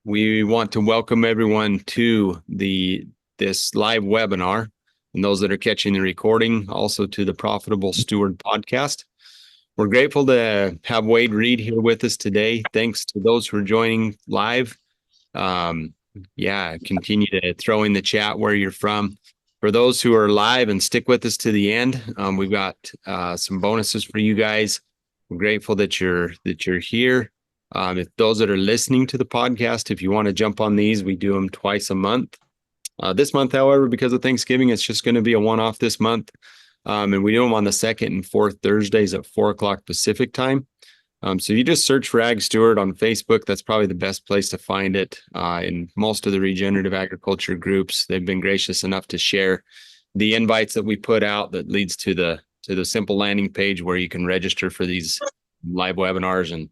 We want to welcome everyone to this live webinar, and those that are catching the recording, also to the Profitable Steward podcast. We're grateful to have Wade Reed here with us today. Thanks to those who are joining live. Continue to throw in the chat where you're from. For those who are live and stick with us to the end, we've got some bonuses for you guys. We're grateful that you're here. If those that are listening to the podcast, if you want to jump on these, we do them twice a month. This month, however, because of Thanksgiving, it's just going to be a one-off this month. And we do them on the second and fourth Thursdays at 4 o'clock Pacific time. So you just search for AgSteward on Facebook. That's probably the best place to find it. In most of the regenerative agriculture groups, they've been gracious enough to share the invites that we put out that leads to the simple landing page where you can register for these live webinars. And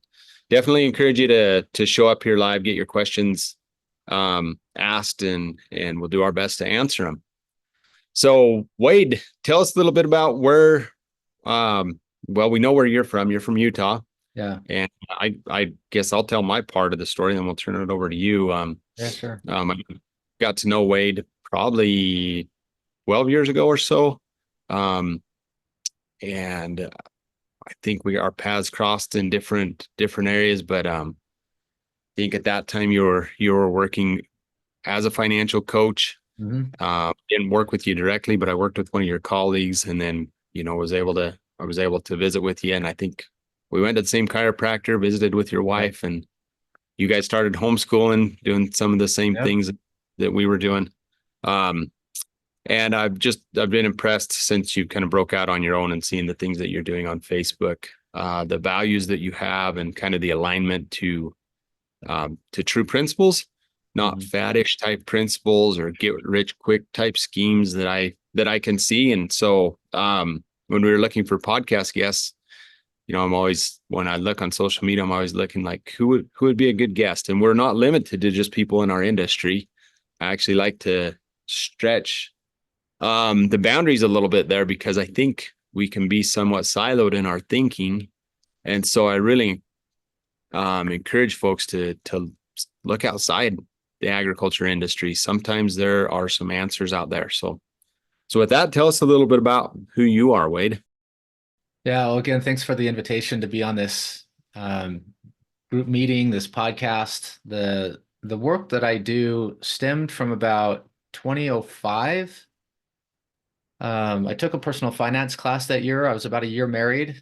definitely encourage you to show up here live, get your questions asked, and we'll do our best to answer them. So Wade, tell us a little bit about where, we know where you're from. You're from Utah. Yeah. And I guess I'll tell my part of the story, and we'll turn it over to you. Yeah, sure. I got to know Wade probably 12 years ago or so. And I think our paths crossed in different areas, but I think at that time you were working as a financial coach. Mm-hmm. Didn't work with you directly, but I worked with one of your colleagues, and then I was able to visit with you. And I think we went to the same chiropractor, visited with your wife, and you guys started homeschooling, doing some of the same things that we were doing. And I've been impressed since you kind of broke out on your own and seeing the things that you're doing on Facebook, the values that you have, and kind of the alignment to true principles, not faddish type principles or get rich quick type schemes that I can see. And so when we were looking for podcast guests, I'm always, when I look on social media, I'm always looking like who would be a good guest. And we're not limited to just people in our industry. I actually like to stretch the boundaries a little bit there, because I think we can be somewhat siloed in our thinking. And so I really encourage folks to look outside the agriculture industry. Sometimes there are some answers out there. So with that, tell us a little bit about who you are, Wade. Yeah. Well, again, thanks for the invitation to be on this group meeting, this podcast. The work that I do stemmed from about 2005. I took a personal finance class that year. I was about a year married,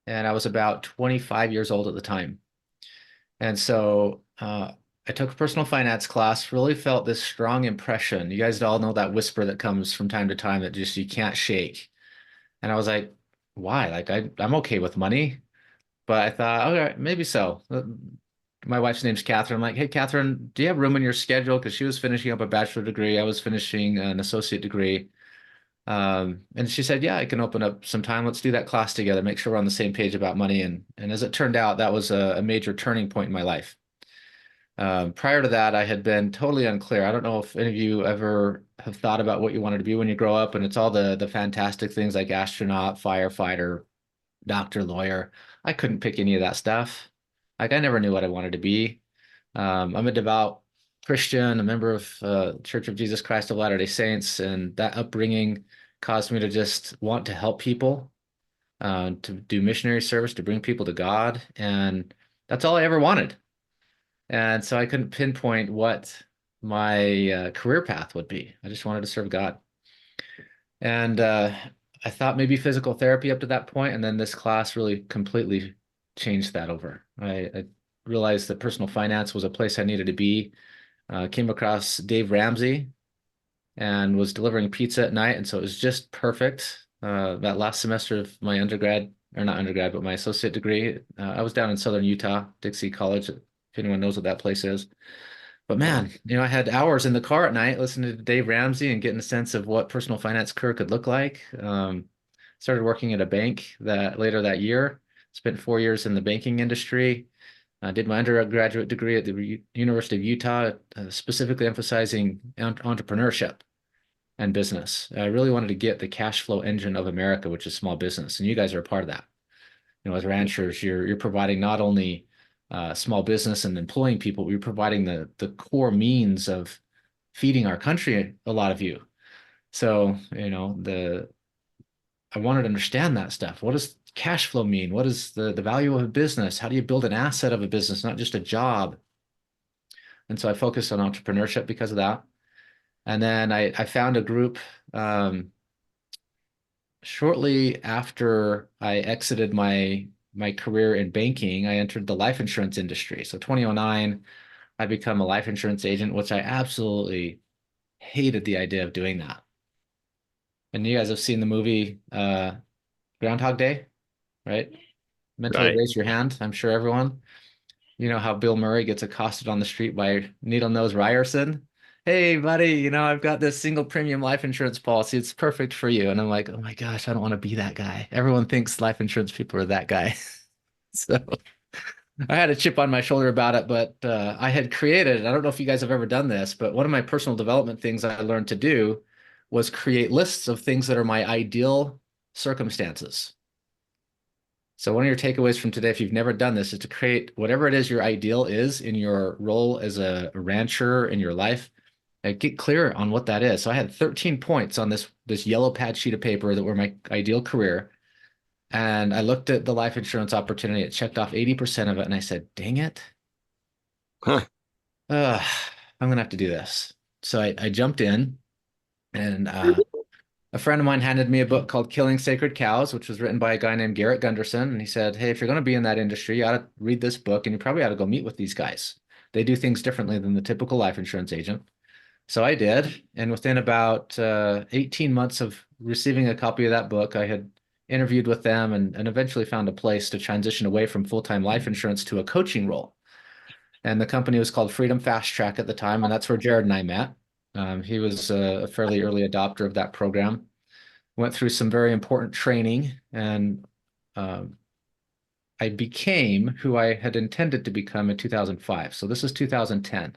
and I was about 25 years old at the time. And so I took a personal finance class, really felt this strong impression. You guys all know that whisper that comes from time to time that just you can't shake. And I was like, why? Like I'm okay with money, but I thought, all right, maybe so. My wife's name's Catherine. I'm like, hey, Catherine, do you have room in your schedule? Because she was finishing up a bachelor degree. I was finishing an associate degree. And she said, yeah, I can open up some time. Let's do that class together. Make sure we're on the same page about money. And as it turned out, that was a major turning point in my life. Prior to that, I had been totally unclear. I don't know if any of you ever have thought about what you wanted to be when you grow up, and it's all the fantastic things like astronaut, firefighter, doctor, lawyer. I couldn't pick any of that stuff. Like I never knew what I wanted to be. I'm a devout Christian, a member of Church of Jesus Christ of Latter-day Saints, and that upbringing caused me to just want to help people, to do missionary service, to bring people to God, and that's all I ever wanted. And so I couldn't pinpoint what my career path would be. I just wanted to serve God. And I thought maybe physical therapy up to that point, and then this class really completely changed that over. I realized that personal finance was a place I needed to be. Came across Dave Ramsey and was delivering pizza at night, and so it was just perfect. That last semester of my undergrad, or not undergrad, but my associate degree, I was down in southern Utah, Dixie College, if anyone knows what that place is. But man, I had hours in the car at night listening to Dave Ramsey and getting a sense of what personal finance career could look like. Started working at a bank later that year. Spent 4 years in the banking industry. Did my undergraduate degree at the University of Utah, specifically emphasizing entrepreneurship and business. I really wanted to get the cash flow engine of America, which is small business, and you guys are a part of that. As ranchers, you're providing not only small business and employing people. We were providing the core means of feeding our country, a lot of you. So, I wanted to understand that stuff. What does cash flow mean? What is the value of a business? How do you build an asset of a business, not just a job? And so I focused on entrepreneurship because of that. And then I found a group shortly after I exited my career in banking. I entered the life insurance industry. So 2009, I become a life insurance agent, which I absolutely hated the idea of doing that. And you guys have seen the movie Groundhog Day, right? Mentally Right. raise your hand. I'm sure everyone. You know how Bill Murray gets accosted on the street by Needle Nose Ryerson. Hey, buddy, I've got this single premium life insurance policy. It's perfect for you. And I'm like, oh my gosh, I don't want to be that guy. Everyone thinks life insurance people are that guy. So I had a chip on my shoulder about it, but I had created, I don't know if you guys have ever done this, but one of my personal development things I learned to do was create lists of things that are my ideal circumstances. So one of your takeaways from today, if you've never done this, is to create whatever it is your ideal is in your role as a rancher in your life. And get clear on what that is. So I had 13 points on this yellow pad sheet of paper that were my ideal career. And I looked at the life insurance opportunity. It checked off 80% of it. And I said, dang it. Huh. I'm going to have to do this. So I jumped in, and a friend of mine handed me a book called Killing Sacred Cows, which was written by a guy named Garrett Gunderson. And he said, hey, if you're going to be in that industry, you ought to read this book, and you probably ought to go meet with these guys. They do things differently than the typical life insurance agent. So I did. And within about 18 months of receiving a copy of that book, I had interviewed with them and eventually found a place to transition away from full-time life insurance to a coaching role. And the company was called Freedom Fast Track at the time. And that's where Jared and I met. He was a fairly early adopter of that program. Went through some very important training, and I became who I had intended to become in 2005. So this is 2010.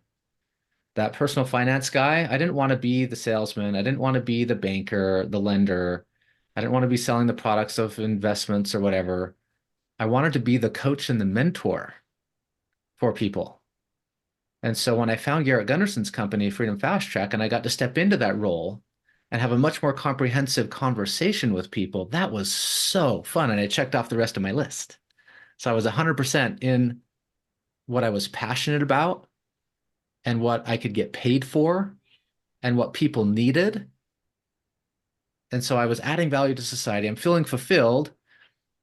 That personal finance guy, I didn't want to be the salesman. I didn't want to be the banker, the lender. I didn't want to be selling the products of investments or whatever. I wanted to be the coach and the mentor for people. And so when I found Garrett Gunderson's company, Freedom Fast Track, and I got to step into that role and have a much more comprehensive conversation with people, that was so fun. And I checked off the rest of my list. So I was 100% in what I was passionate about and what I could get paid for and what people needed. And so I was adding value to society. I'm feeling fulfilled.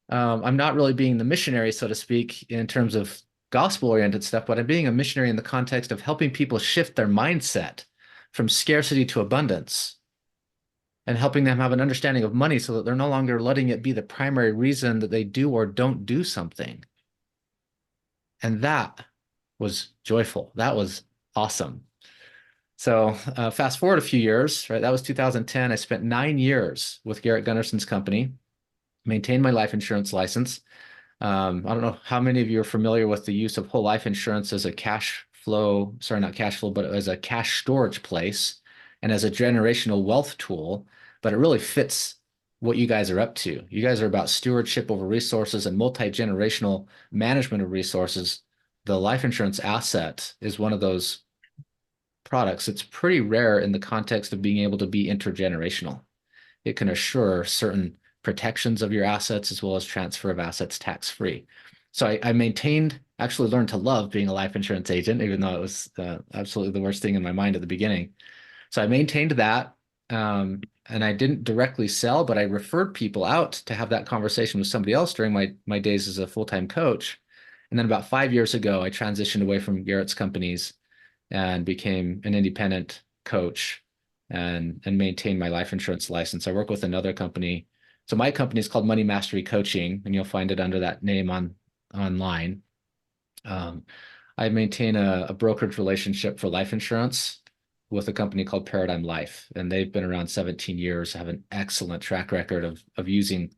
I'm not really being the missionary, so to speak, in terms of gospel-oriented stuff, but I'm being a missionary in the context of helping people shift their mindset from scarcity to abundance and helping them have an understanding of money so that they're no longer letting it be the primary reason that they do or don't do something. And that was joyful. That was awesome. So fast forward a few years, right? That was 2010. I spent 9 years with Garrett Gunderson's company, maintained my life insurance license. I don't know how many of you are familiar with the use of whole life insurance as a cash flow, sorry, not cash flow, but as a cash storage place and as a generational wealth tool, but it really fits what you guys are up to. You guys are about stewardship over resources and multi-generational management of resources. The life insurance asset is one of those products. It's pretty rare in the context of being able to be intergenerational. It can assure certain protections of your assets as well as transfer of assets tax-free. So I maintained, actually learned to love being a life insurance agent, even though it was absolutely the worst thing in my mind at the beginning. So I maintained that, and I didn't directly sell, but I referred people out to have that conversation with somebody else during my days as a full-time coach. And then about 5 years ago, I transitioned away from Garrett's companies and became an independent coach and maintain my life insurance license. I work with another company. So my company is called Money Mastery Coaching, and you'll find it under that name online. I maintain a brokerage relationship for life insurance with a company called Paradigm Life, and they've been around 17 years, have an excellent track record of using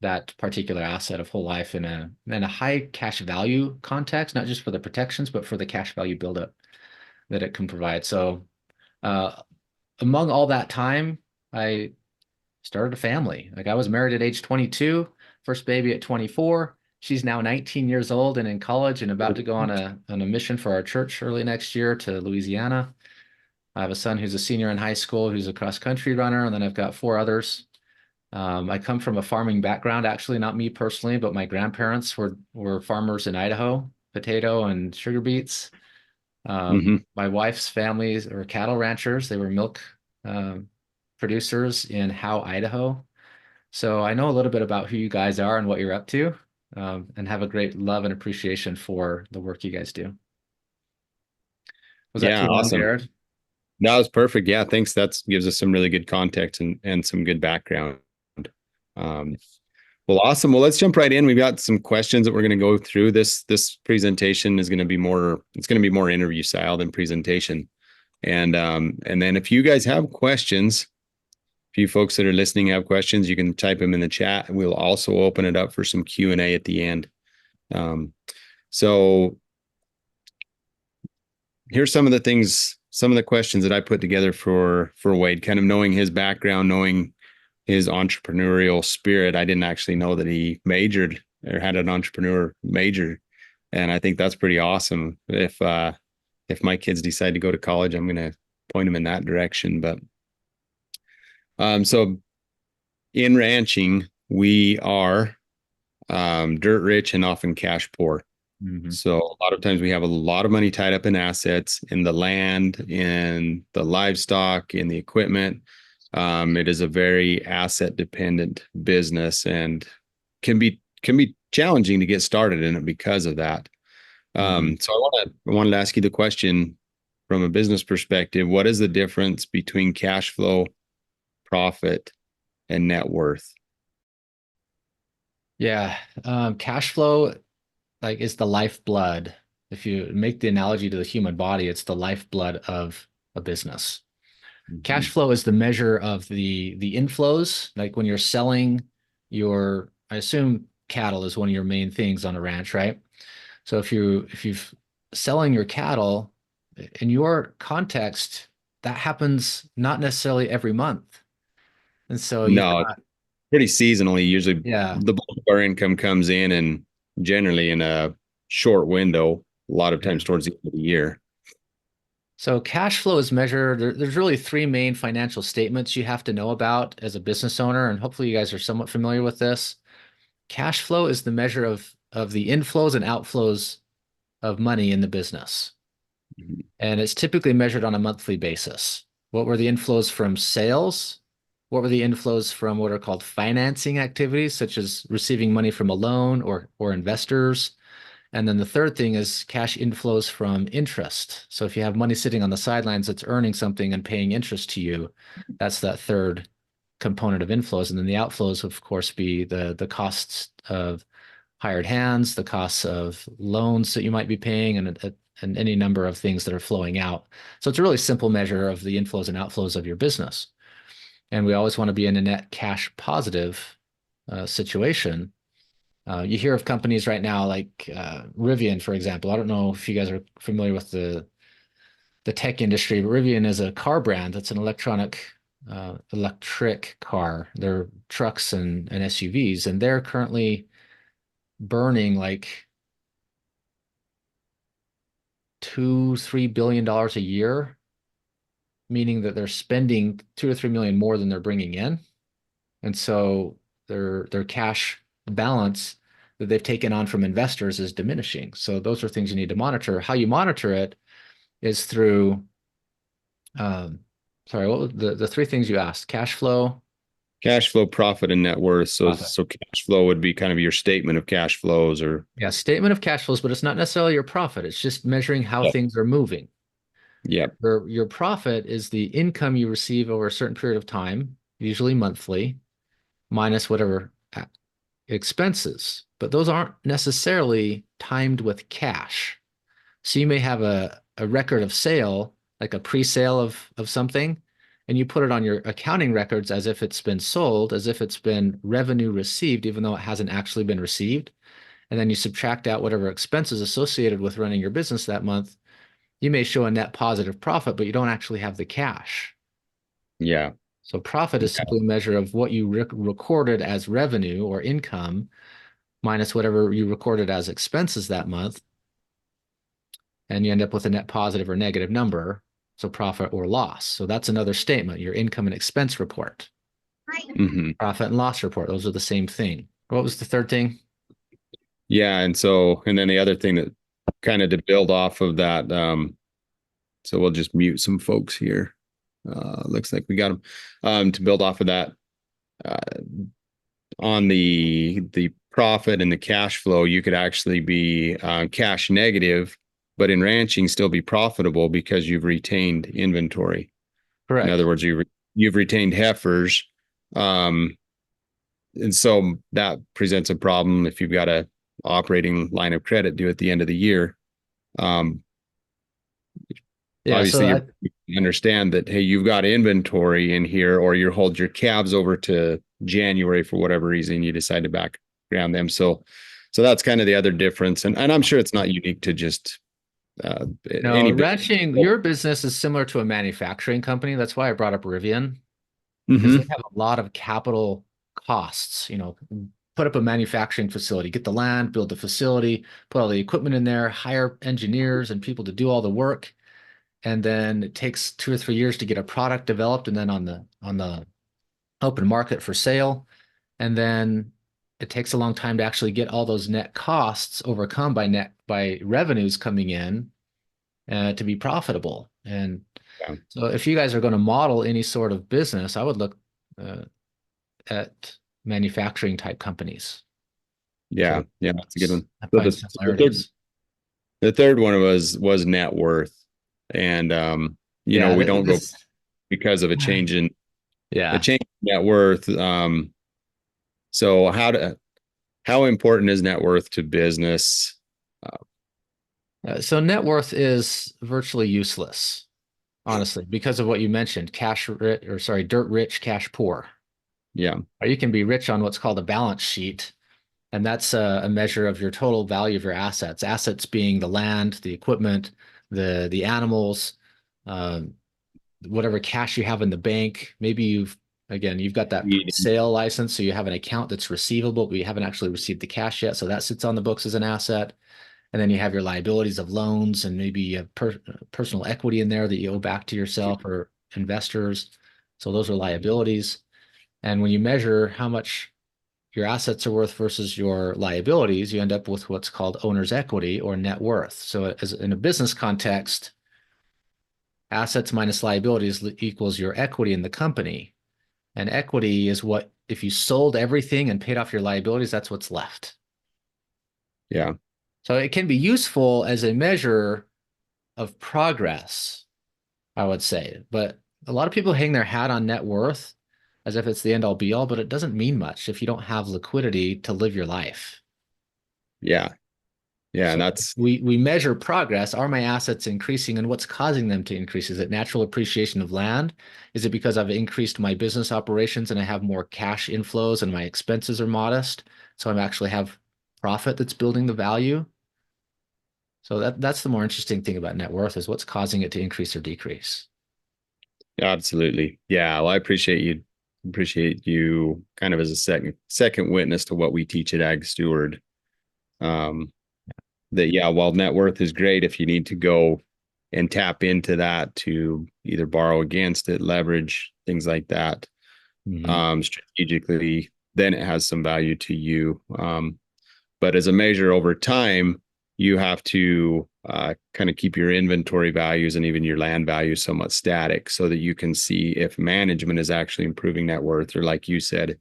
that particular asset of whole life in a high cash value context, not just for the protections, but for the cash value buildup that it can provide. So among all that time, I started a family. Like I was married at age 22, first baby at 24, She's now 19 years old and in college and about to go on a mission for our church early next year to Louisiana. I have a son who's a senior in high school who's a cross country runner, and then I've got four others. I come from a farming background, actually, not me personally, but my grandparents were farmers in Idaho, potato and sugar beets. Hmm. My wife's families were cattle ranchers. They were milk um, producers in Howe, Idaho. So I know a little bit about who you guys are and what you're up to, and have a great love and appreciation for the work you guys do. Was that Yeah, too long, awesome. Jared? That was perfect. Yeah, thanks. That gives us some really good context and some good background. Um, well, awesome. Well, let's jump right in. We've got some questions that we're going to go through. This presentation is going to be more, it's going to be more interview style than presentation. And then if you guys have questions, if you folks that are listening have questions, you can type them in the chat. We'll also open it up for some Q&A at the end. Um, so here's some of the things, some of the questions that I put together for Wade, kind of knowing his background, knowing his entrepreneurial spirit. I didn't actually know that he majored or had an entrepreneur major. And I think that's pretty awesome. If my kids decide to go to college, I'm going to point them in that direction. But so in ranching, we are dirt rich and often cash poor. Mm-hmm. So a lot of times we have a lot of money tied up in assets, in the land, in the livestock, in the equipment. It is a very asset dependent business and can be challenging to get started in it because of that. Mm-hmm. So I wanted to ask you the question from a business perspective: what is the difference between cash flow, profit, and net worth? Yeah, cash flow like is the lifeblood. If you make the analogy to the human body, it's the lifeblood of a business. Cash Mhm. flow is the measure of the inflows. Like when you're selling your, I assume cattle is one of your main things on a ranch, right? So if you've selling your cattle in your context, that happens not necessarily every month. And so you've No, got, pretty seasonally. Usually, yeah, the bulk of our income comes in, and generally in a short window. A lot of yeah. times towards the end of the year. So cash flow is measured. There's really three main financial statements you have to know about as a business owner, and hopefully you guys are somewhat familiar with this. Cash flow is the measure of the inflows and outflows of money in the business. Mhm. And it's typically measured on a monthly basis. What were the inflows from sales? What were the inflows from what are called financing activities, such as receiving money from a loan or investors? And then the third thing is cash inflows from interest. So if you have money sitting on the sidelines that's earning something and paying interest to you, that's that third component of inflows. And then the outflows, of course, be the costs of hired hands, the costs of loans that you might be paying, and any number of things that are flowing out. So it's a really simple measure of the inflows and outflows of your business. And we always want to be in a net cash positive situation. You hear of companies right now like Rivian, for example. I don't know if you guys are familiar with the tech industry, but Rivian is a car brand that's an electric car. They're trucks and SUVs, and they're currently burning like $2-3 billion a year, meaning that they're spending 2 or 3 million more than they're bringing in, and so their cash balance that they've taken on from investors is diminishing. So those are things you need to monitor. How you monitor it is through, um, sorry, what was the three things you asked? Cash flow, Cash flow, profit, and net worth. So, profit. so cash flow would be kind of your statement of cash flows, or Yeah, statement of cash flows, but it's not necessarily your profit. It's just measuring how yeah, things are moving. yeah, Your profit is the income you receive over a certain period of time, usually monthly, minus whatever expenses. But those aren't necessarily timed with cash. So you may have a record of sale, like a pre-sale of something, and you put it on your accounting records as if it's been sold, as if it's been revenue received, even though it hasn't actually been received. And then you subtract out whatever expenses associated with running your business that month. You may show a net positive profit, but you don't actually have the cash. yeah, So profit is simply a measure of what you recorded as revenue or income minus whatever you recorded as expenses that month, and you end up with a net positive or negative number, so profit or loss. So that's another statement, your income and expense report. Mhm. Profit and loss report, those are the same thing. What was the third thing? Yeah, and then the other thing that kind of to build off of that, so we'll just mute some folks here. Looks like we got them. To build off of that, uh, on the profit and the cash flow, you could actually be cash negative, but in ranching still be profitable because you've retained inventory. In Correct. other words, you've retained heifers, um, and so that presents a problem if you've got a operating line of credit due at the end of the year. Um, Yeah, so Obviously, you understand that, hey, you've got inventory in here, or you hold your calves over to January for whatever reason, you decide to background them. So that's kind of the other difference, and I'm sure it's not unique to just no, any business. ranching, your business is similar to a manufacturing company. That's why I brought up Rivian, because they Mm-hmm. have a lot of capital costs, put up a manufacturing facility, get the land, build the facility, put all the equipment in there, hire engineers and people to do all the work. And then it takes 2 or 3 years to get a product developed and then on the open market for sale. And then it takes a long time to actually get all those net costs overcome by revenues coming in to be profitable. And Yeah, so if you guys are going to model any sort of business, I would look uh, at manufacturing type companies yeah, to yeah, that's a good one. So find similarities. the third one was net worth, and Yeah, we don't go this, because of a yeah. change in net worth. So how important is net worth to business? Uh, So net worth is virtually useless, honestly, because of what you mentioned, cash rich, or sorry, dirt rich, cash poor. yeah, Or you can be rich on what's called a balance sheet, and that's a measure of your total value of your assets. Assets being the land, the equipment, the animals, um, whatever cash you have in the bank. Maybe you've got that sale license, so you have an account that's receivable, but you haven't actually received the cash yet, so that sits on the books as an asset. And then you have your liabilities of loans and maybe you have personal equity in there that you owe back to yourself or investors. So those are liabilities. And when you measure how much your assets are worth versus your liabilities, you end up with what's called owner's equity or net worth. So as in a business context, assets minus liabilities equals your equity in the company. And equity is what, if you sold everything and paid off your liabilities, that's what's left. yeah, So it can be useful as a measure of progress, I would say. But a lot of people hang their hat on net worth as if it's the end all be all, but it doesn't mean much if you don't have liquidity to live your life. yeah, yeah, and So that's we measure progress. Are my assets increasing and what's causing them to increase? Is it natural appreciation of land? Is it because I've increased my business operations and I have more cash inflows and my expenses are modest? So I'm actually have profit that's building the value. So that's the more interesting thing about net worth is what's causing it to increase or decrease. absolutely, yeah. Well, I appreciate you kind of as a second witness to what we teach at AgSteward. Um, that yeah, while net worth is great, if you need to go and tap into that to either borrow against it, leverage things like that, Mhm. strategically, then it has some value to you. But as a measure over time, you have to kind of keep your inventory values and even your land values somewhat static so that you can see if management is actually improving net worth, or like you said,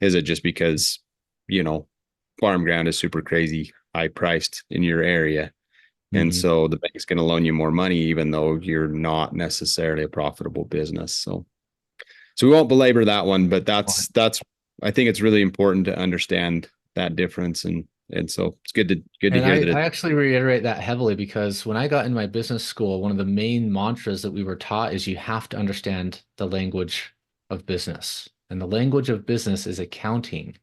is it just because, you know, farm ground is super crazy high priced in your area? And Mhm. so the bank's going to loan you more money, even though you're not necessarily a profitable business. So we won't belabor that one, but that's I think it's really important to understand that difference, and so it's good to And hear I, that I it. actually reiterate that heavily because when I got in my business school, one of the main mantras that we were taught is you have to understand the language of business. And the language of business is accounting.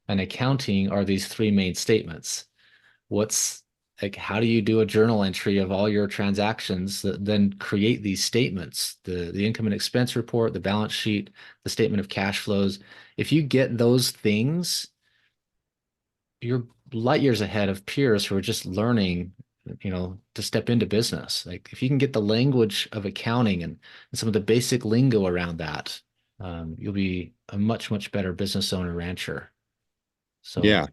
And accounting are these three main statements. What's like, how do you do a journal entry of all your transactions that then create these statements, the income and expense report, the balance sheet, the statement of cash flows. If you get those things you're light years ahead of peers who are just learning, to step into business. Like if you can get the language of accounting and some of the basic lingo around that, you'll be a much, much better business owner, rancher. So Yeah.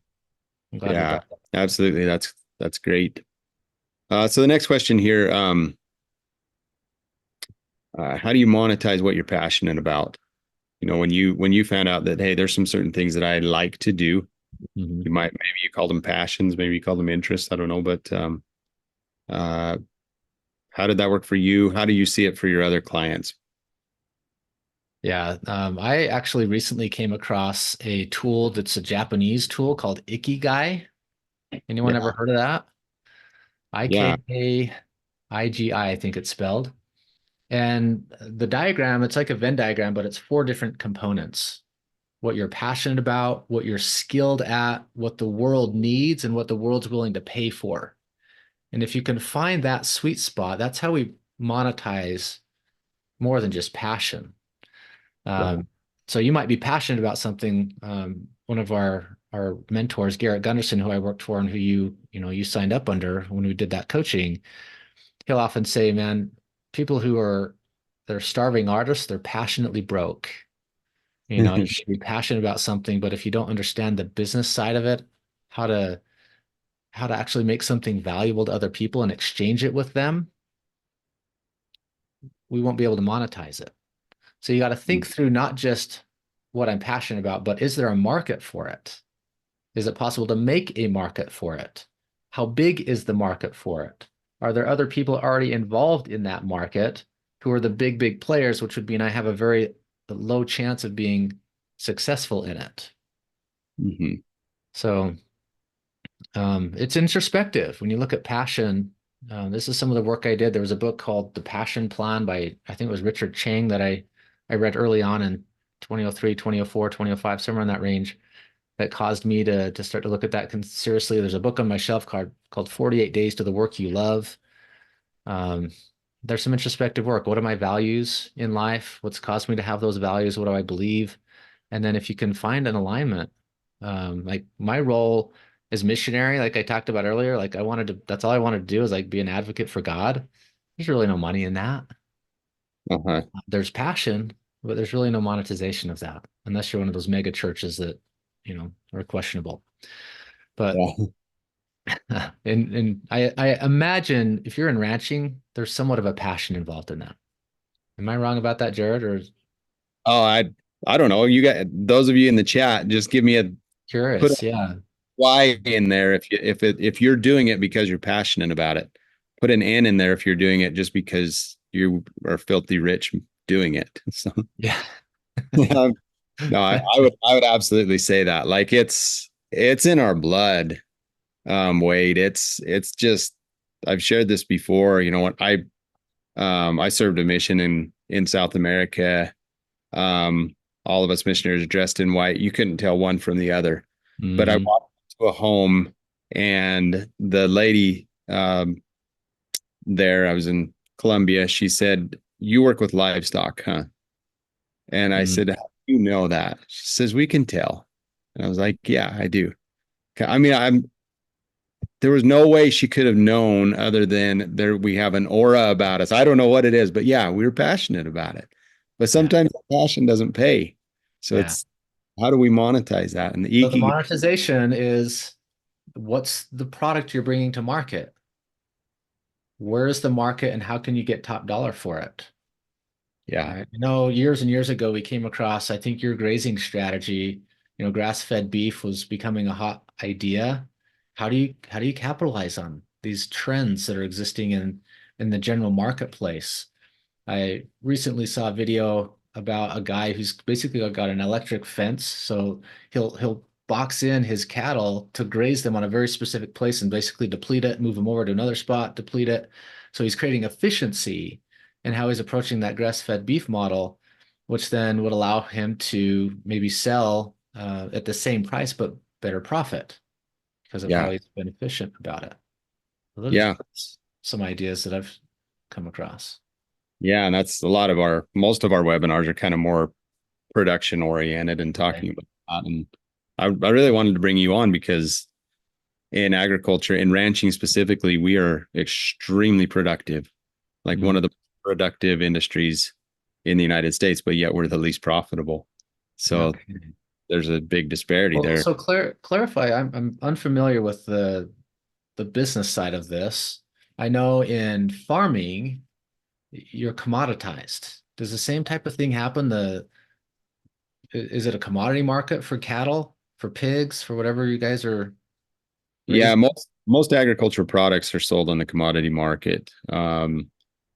I'm glad we Yeah. brought that. Absolutely. That's great. So the next question here, how do you monetize what you're passionate about? When you found out that, hey, there's some certain things that I like to do. Mhm. Maybe you call them passions, maybe you call them interests. I don't know, but uh, how did that work for you? How do you see it for your other clients? Yeah, I actually recently came across a tool that's a Japanese tool called Ikigai. Anyone Yeah, ever heard of that? yeah, Ikagi, I think it's spelled. And the diagram, it's like a Venn diagram, but it's four different components. What you're passionate about, what you're skilled at, what the world needs, and what the world's willing to pay for. And if you can find that sweet spot, that's how we monetize more than just passion. yeah. Um, so you might be passionate about something. One of our mentors, Garrett Gunderson, who I worked for and who you signed up under when we did that coaching, he'll often say, "Man, people they're starving artists, they're passionately broke." You should be passionate about something, but if you don't understand the business side of it, how to how to actually make something valuable to other people and exchange it with them, we won't be able to monetize it. So you got to think through not just what I'm passionate about, but is there a market for it? Is it possible to make a market for it? How big is the market for it? Are there other people already involved in that market who are the big, big players, which would mean I have a very low chance of being successful in it? Mhm. So it's introspective. When you look at passion, this is some of the work I did. There was a book called The Passion Plan by, I think it was Richard Chang that I read early on in 2003, 2004, 2005, somewhere in that range that caused me to start to look at that seriously. There's a book on my shelf called 48 Days to the Work You Love. Um, there's some introspective work. What are my values in life? What's caused me to have those values? What do I believe? And then if you can find an alignment, like my role as missionary, like I talked about earlier, like that's all I wanted to do is like be an advocate for God. There's really no money in that. Uh-huh. There's passion, but there's really no monetization of that unless you're one of those mega churches that, are questionable. But Yeah. and I imagine if you're in ranching, there's somewhat of a passion involved in that. Am I wrong about that, Jared? Or Oh, I don't know. You got those of you in the chat, just give me put a curious? Yeah. Y in there if you're doing it because you're passionate about it. Put an N in there if you're doing it just because you are filthy rich doing it. So Yeah. no, I would absolutely say that. Like it's in our blood. Wade. It's just I've shared this before. You know what? I served a mission in South America. Um, all of us missionaries are dressed in white. You couldn't tell one from the other. But I Hmm. walked to a home and the lady there, I was in Colombia, she said, "You work with livestock, huh?" And I said, "How do you know that?" She says, "We can tell." And I was like, "Yeah, I do." I mean, there was no way she could have known other than there we have an aura about us. I don't know what it is, but yeah, we were passionate about it. But Yeah. sometimes the passion doesn't pay. So Yeah. it's how do we monetize that? And the So the Iki, monetization is what's the product you're bringing to market? Where is the market and how can you get top dollar for it? yeah, Right. Years and years ago, we came across, I think your grazing strategy, grass-fed beef was becoming a hot idea. How do you capitalize on these trends that are existing in the general marketplace? I recently saw a video about a guy who's basically got an electric fence. So he'll box in his cattle to graze them on a very specific place and basically deplete it, move them over to another spot, deplete it. So he's creating efficiency in how he's approaching that grass-fed beef model, which then would allow him to maybe sell at the same price but better profit because of yeah, how he's been efficient about it. So those are yeah, just some ideas that I've come across. yeah. And that's a lot of most of our webinars are kind of more production oriented and Okay. talking about that. And I really wanted to bring you on because in agriculture, in ranching specifically, we are extremely productive, like one Mhm. of the productive industries in the United States, but yet we're the least profitable. So Okay. there's a big disparity Well, there. so clarify, I'm unfamiliar with the business side of this. I know in farming, you're commoditized. Does the same type of thing happen? Is it a commodity market for cattle, for pigs, for whatever you guys are Yeah, raising? most agricultural products are sold on the commodity market.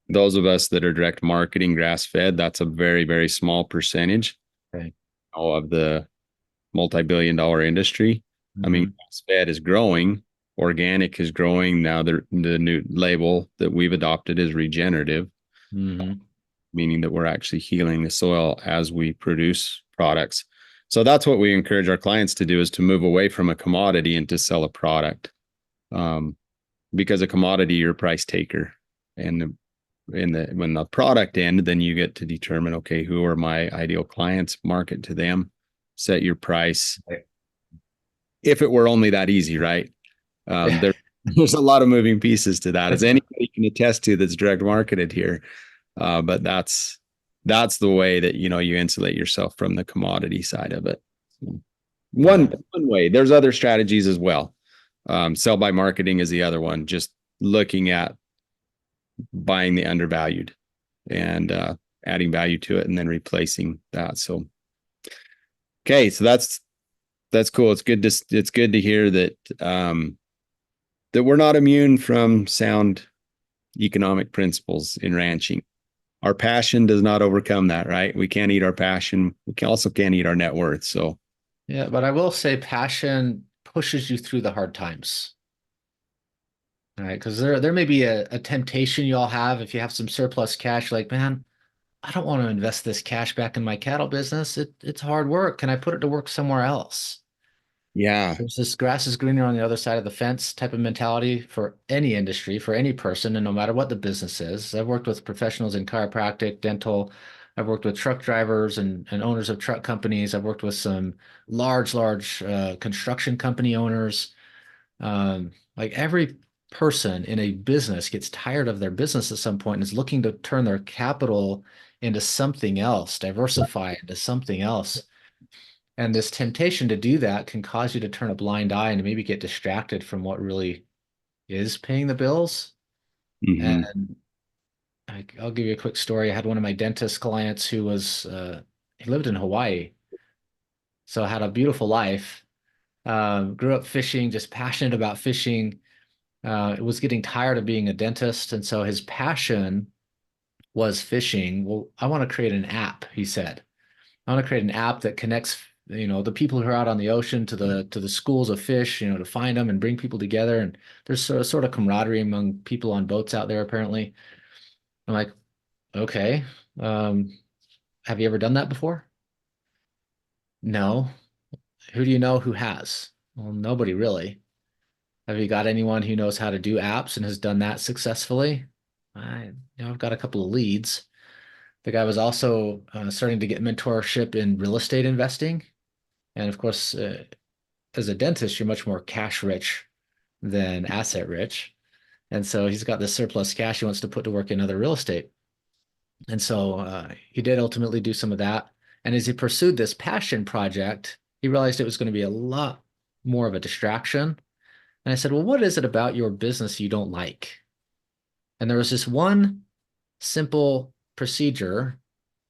Those of us that are direct marketing grass fed, that's a very, very small percentage Okay. of the multi-billion dollar industry. I mean, Hmm. grass fed is growing, organic is growing. Now the new label that we've adopted is regenerative, Hmm. meaning that we're actually healing the soil as we produce products. So that's what we encourage our clients to do, is to move away from a commodity and to sell a product. Um, because a commodity, you're a price taker. And when the product end, then you get to determine, okay, who are my ideal clients, market to them, set your price. Right. If it were only that easy, right? Yeah. There's a lot of moving pieces to that, as anybody can attest to that's direct marketed here. But that's the way that you insulate yourself from the commodity side of it. Yeah. One way. There's other strategies as well. Sell by marketing is the other one. Just looking at buying the undervalued and adding value to it and then replacing that. So okay, so that's cool. It's good to hear that that we're not immune from sound economic principles in ranching. Our passion does not overcome that, right? We can't eat our passion. Also can't eat our net worth. So Yeah, but I will say passion pushes you through the hard times. All right, because there may be a temptation you all have if you have some surplus cash, like, man, I don't want to invest this cash back in my cattle business. It's hard work. Can I put it to work somewhere else? yeah. There's this grass is greener on the other side of the fence type of mentality for any industry, for any person, and no matter what the business is. I've worked with professionals in chiropractic, dental. I've worked with truck drivers and owners of truck companies. I've worked with some large construction company owners. Like every person in a business gets tired of their business at some point and is looking to turn their capital into something else, diversify into something else. And this temptation to do that can cause you to turn a blind eye and maybe get distracted from what really is paying the bills. Hmm. And I'll give you a quick story. I had one of my dentist clients who he lived in Hawaii, so had a beautiful life. Grew up fishing, just passionate about fishing. Was getting tired of being a dentist, and so his passion was fishing. Well, I want to create an app, he said. I want to create an app that connects, the people who are out on the ocean to the schools of fish, to find them and bring people together. And there's sort of camaraderie among people on boats out there, apparently. I'm like, okay, um, have you ever done that before? No. Who do you know who has? Well, nobody really. Have you got anyone who knows how to do apps and has done that successfully? I've got a couple of leads. The guy was also starting to get mentorship in real estate investing. And of course, as a dentist, you're much more cash rich than asset rich. And so he's got this surplus cash he wants to put to work in other real estate. And so he did ultimately do some of that. And as he pursued this passion project, he realized it was going to be a lot more of a distraction. And I said, well, what is it about your business you don't like? And there was this one simple procedure,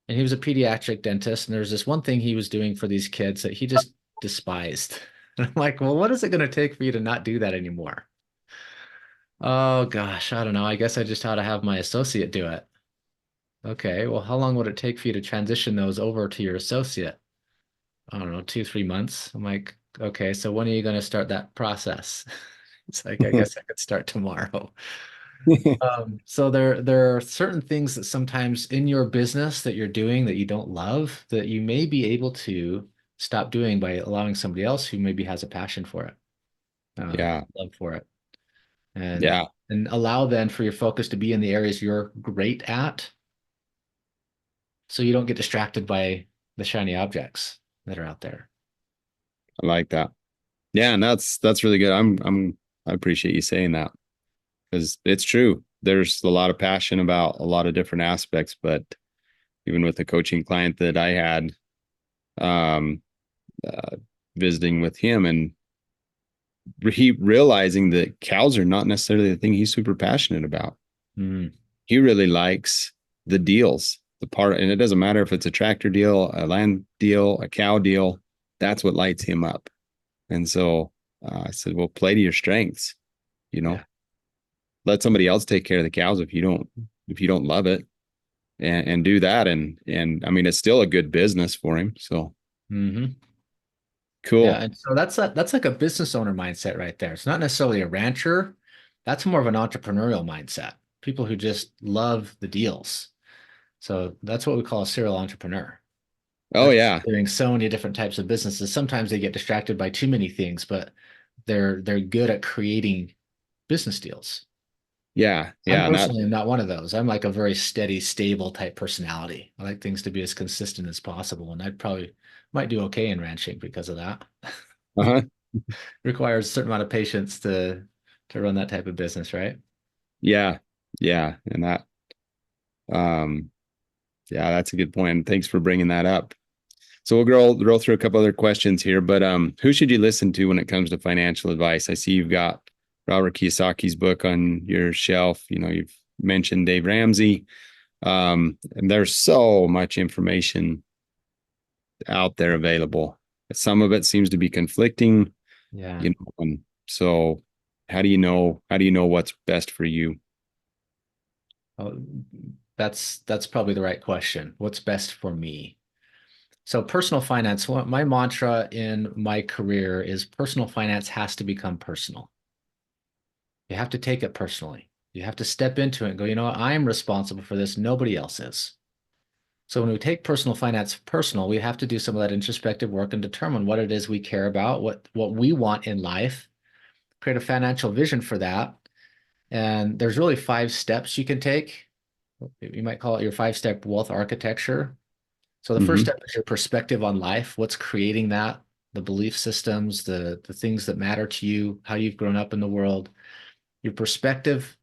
and he was a pediatric dentist, and there was this one thing he was doing for these kids that he just despised. And I'm like, well, what is it going to take for you to not do that anymore? Oh gosh, I don't know. I guess I just ought to have my associate do it. Okay, well, how long would it take for you to transition those over to your associate? I don't know, 2, 3 months. I'm like, okay, so when are you going to start that process? It's like, I guess I could start tomorrow. So there are certain things that sometimes in your business that you're doing that you don't love that you may be able to stop doing by allowing somebody else who maybe has a passion for it, Yeah. love for it, and Yeah. and allow then for your focus to be in the areas you're great at, so you don't get distracted by the shiny objects that are out there. I like that. Yeah, and that's really good. I appreciate you saying that because it's true. There's a lot of passion about a lot of different aspects, but even with the coaching client that I had, um, uh, visiting with him, and he realizing that cows are not necessarily the thing he's super passionate about. Mm, He really likes the deals, the part, and it doesn't matter if it's a tractor deal, a land deal, a cow deal. That's what lights him up. And so I said, well, play to your strengths, you know, yeah. let somebody else take care of the cows if you don't love it, and do that. And I mean, it's still a good business for him. So Hmm. Yeah, cool. and so that's like a business owner mindset right there. It's not necessarily a rancher. That's more of an entrepreneurial mindset. People who just love the deals. So that's what we call a serial entrepreneur. Oh That's yeah. doing so many different types of businesses. Sometimes they get distracted by too many things, but they're good at creating business deals. Yeah. I'm Yeah. And that, personally not one of those. I'm like a very steady, stable type personality. I like things to be as consistent as possible, and I probably might do okay in ranching because of that. uh-huh. Requires a certain amount of patience to run that type of business, right? Yeah. Yeah. And that, um, yeah, that's a good point. Thanks for bringing that up. So we'll roll through a couple other questions here, but who should you listen to when it comes to financial advice? I see you've got Robert Kiyosaki's book on your shelf. You know, you've mentioned Dave Ramsey, and there's so much information out there available. Some of it seems to be conflicting, Yeah. you know, and so how do you know what's best for you? Oh, that's probably the right question. What's best for me? So personal finance, my mantra in my career is personal finance has to become personal. You have to take it personally. You have to step into it and go, you know what? I'm responsible for this. Nobody else is. So when we take personal finance personal, we have to do some of that introspective work and determine what it is we care about, what we want in life, create a financial vision for that. And there's really 5 steps you can take. You might call it your 5-step wealth architecture. So the first Hmm. step is your perspective on life, what's creating that, the belief systems, the things that matter to you, how you've grown up in the world. Your perspective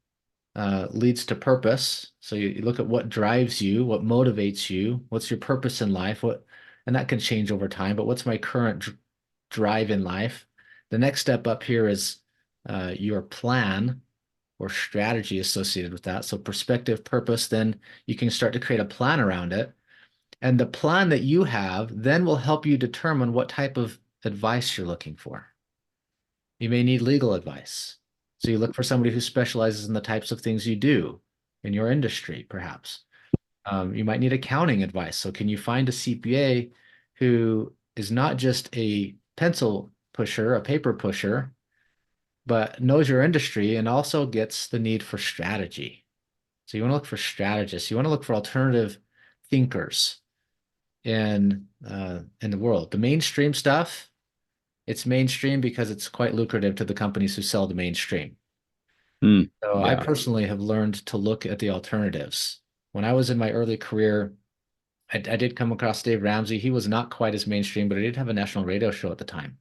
leads to purpose. So you look at what drives you, what motivates you, what's your purpose in life, and that can change over time. But what's my current drive in life? The next step up here is your plan or strategy associated with that. So perspective, purpose, then you can start to create a plan around it. And the plan that you have then will help you determine what type of advice you're looking for. You may need legal advice. So you look for somebody who specializes in the types of things you do in your industry, perhaps. You might need accounting advice. So can you find a CPA who is not just a pencil pusher, a paper pusher, but knows your industry and also gets the need for strategy. So you want to look for strategists. You want to look for alternative thinkers in the world. The mainstream stuff, it's mainstream because it's quite lucrative to the companies who sell the mainstream. Mm, So I yeah. personally have learned to look at the alternatives. When I was in my early career, I did come across Dave Ramsey. He was not quite as mainstream, but he did have a national radio show at the time.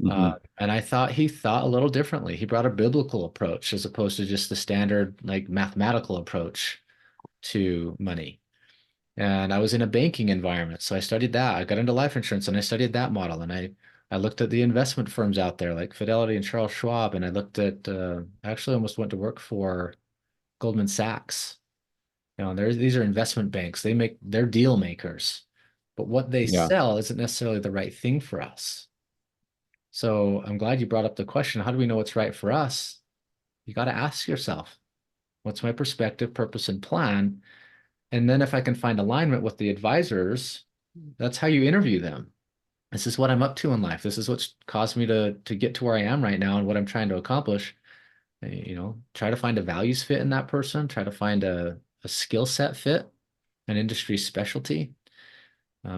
Hmm. And I thought he thought a little differently. He brought a biblical approach as opposed to just the standard like mathematical approach to money. And I was in a banking environment, so I studied that. I got into life insurance and I studied that model. And I looked at the investment firms out there like Fidelity and Charles Schwab, and I looked at actually almost went to work for Goldman Sachs. You know, these are investment banks. They're deal makers, but what they Yeah. sell isn't necessarily the right thing for us. So I'm glad you brought up the question, how do we know what's right for us? You got to ask yourself, what's my perspective, purpose, and plan? And then if I can find alignment with the advisors, that's how you interview them. This is what I'm up to in life. This is what's caused me to get to where I am right now and what I'm trying to accomplish. You know, try to find a values fit in that person, try to find a skill set fit, an industry specialty.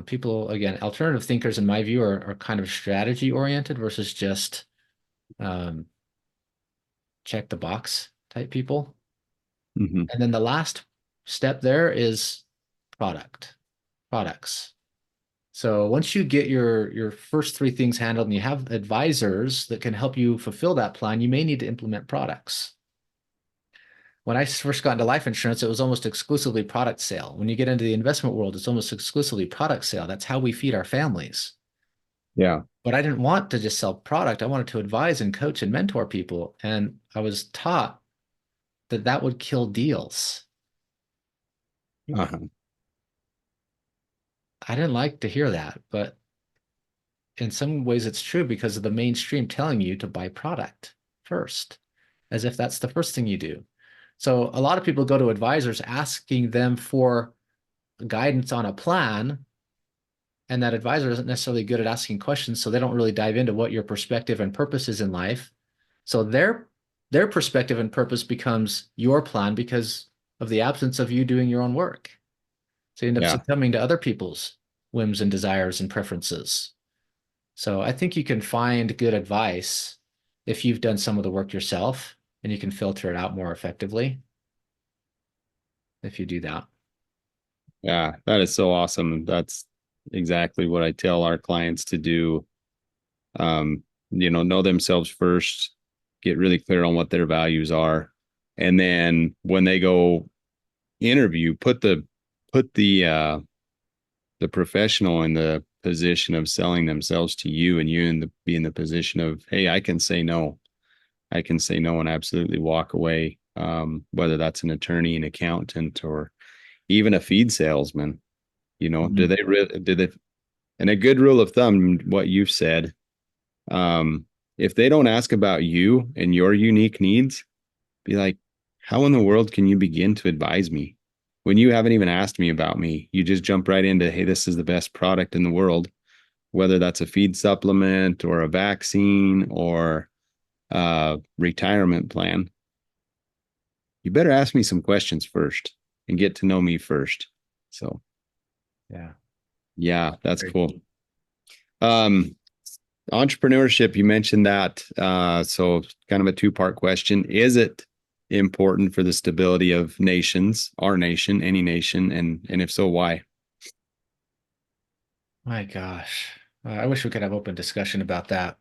People, again, alternative thinkers, in my view, are kind of strategy oriented versus just um, check the box type people. Hmm. And then the last step there is products. So once you get your first three things handled and you have advisors that can help you fulfill that plan, you may need to implement products. When I first got into life insurance, it was almost exclusively product sale. When you get into the investment world, it's almost exclusively product sale. That's how we feed our families. Yeah. But I didn't want to just sell product. I wanted to advise and coach and mentor people. And I was taught that that would kill deals. Uh-huh. I didn't like to hear that, but in some ways it's true because of the mainstream telling you to buy product first, as if that's the first thing you do. So a lot of people go to advisors asking them for guidance on a plan, and that advisor isn't necessarily good at asking questions, so they don't really dive into what your perspective and purpose is in life. So their perspective and purpose becomes your plan because of the absence of you doing your own work. So you end up Yeah. succumbing to other people's whims and desires and preferences. So I think you can find good advice if you've done some of the work yourself, and you can filter it out more effectively if you do that. Yeah. That is so awesome. That's exactly what I tell our clients to do. Um, know themselves first, get really clear on what their values are. And then when they go interview, put the professional in the position of selling themselves to you, and you be in the position of, hey, I can say no. I can say no and absolutely walk away. Whether that's an attorney, an accountant, or even a feed salesman. Do Mhm. they really do they and a good rule of thumb, what you've said, if they don't ask about you and your unique needs, be like, how in the world can you begin to advise me when you haven't even asked me about me? You just jump right into, hey, this is the best product in the world, whether that's a feed supplement or a vaccine or a retirement plan. You better ask me some questions first and get to know me first. So, Yeah. yeah, that's Great. cool. Um, Entrepreneurship, you mentioned that. So kind of a two-part question. Is it important for the stability of nations, our nation, any nation? And if so, why? My gosh. I wish we could have open discussion about that.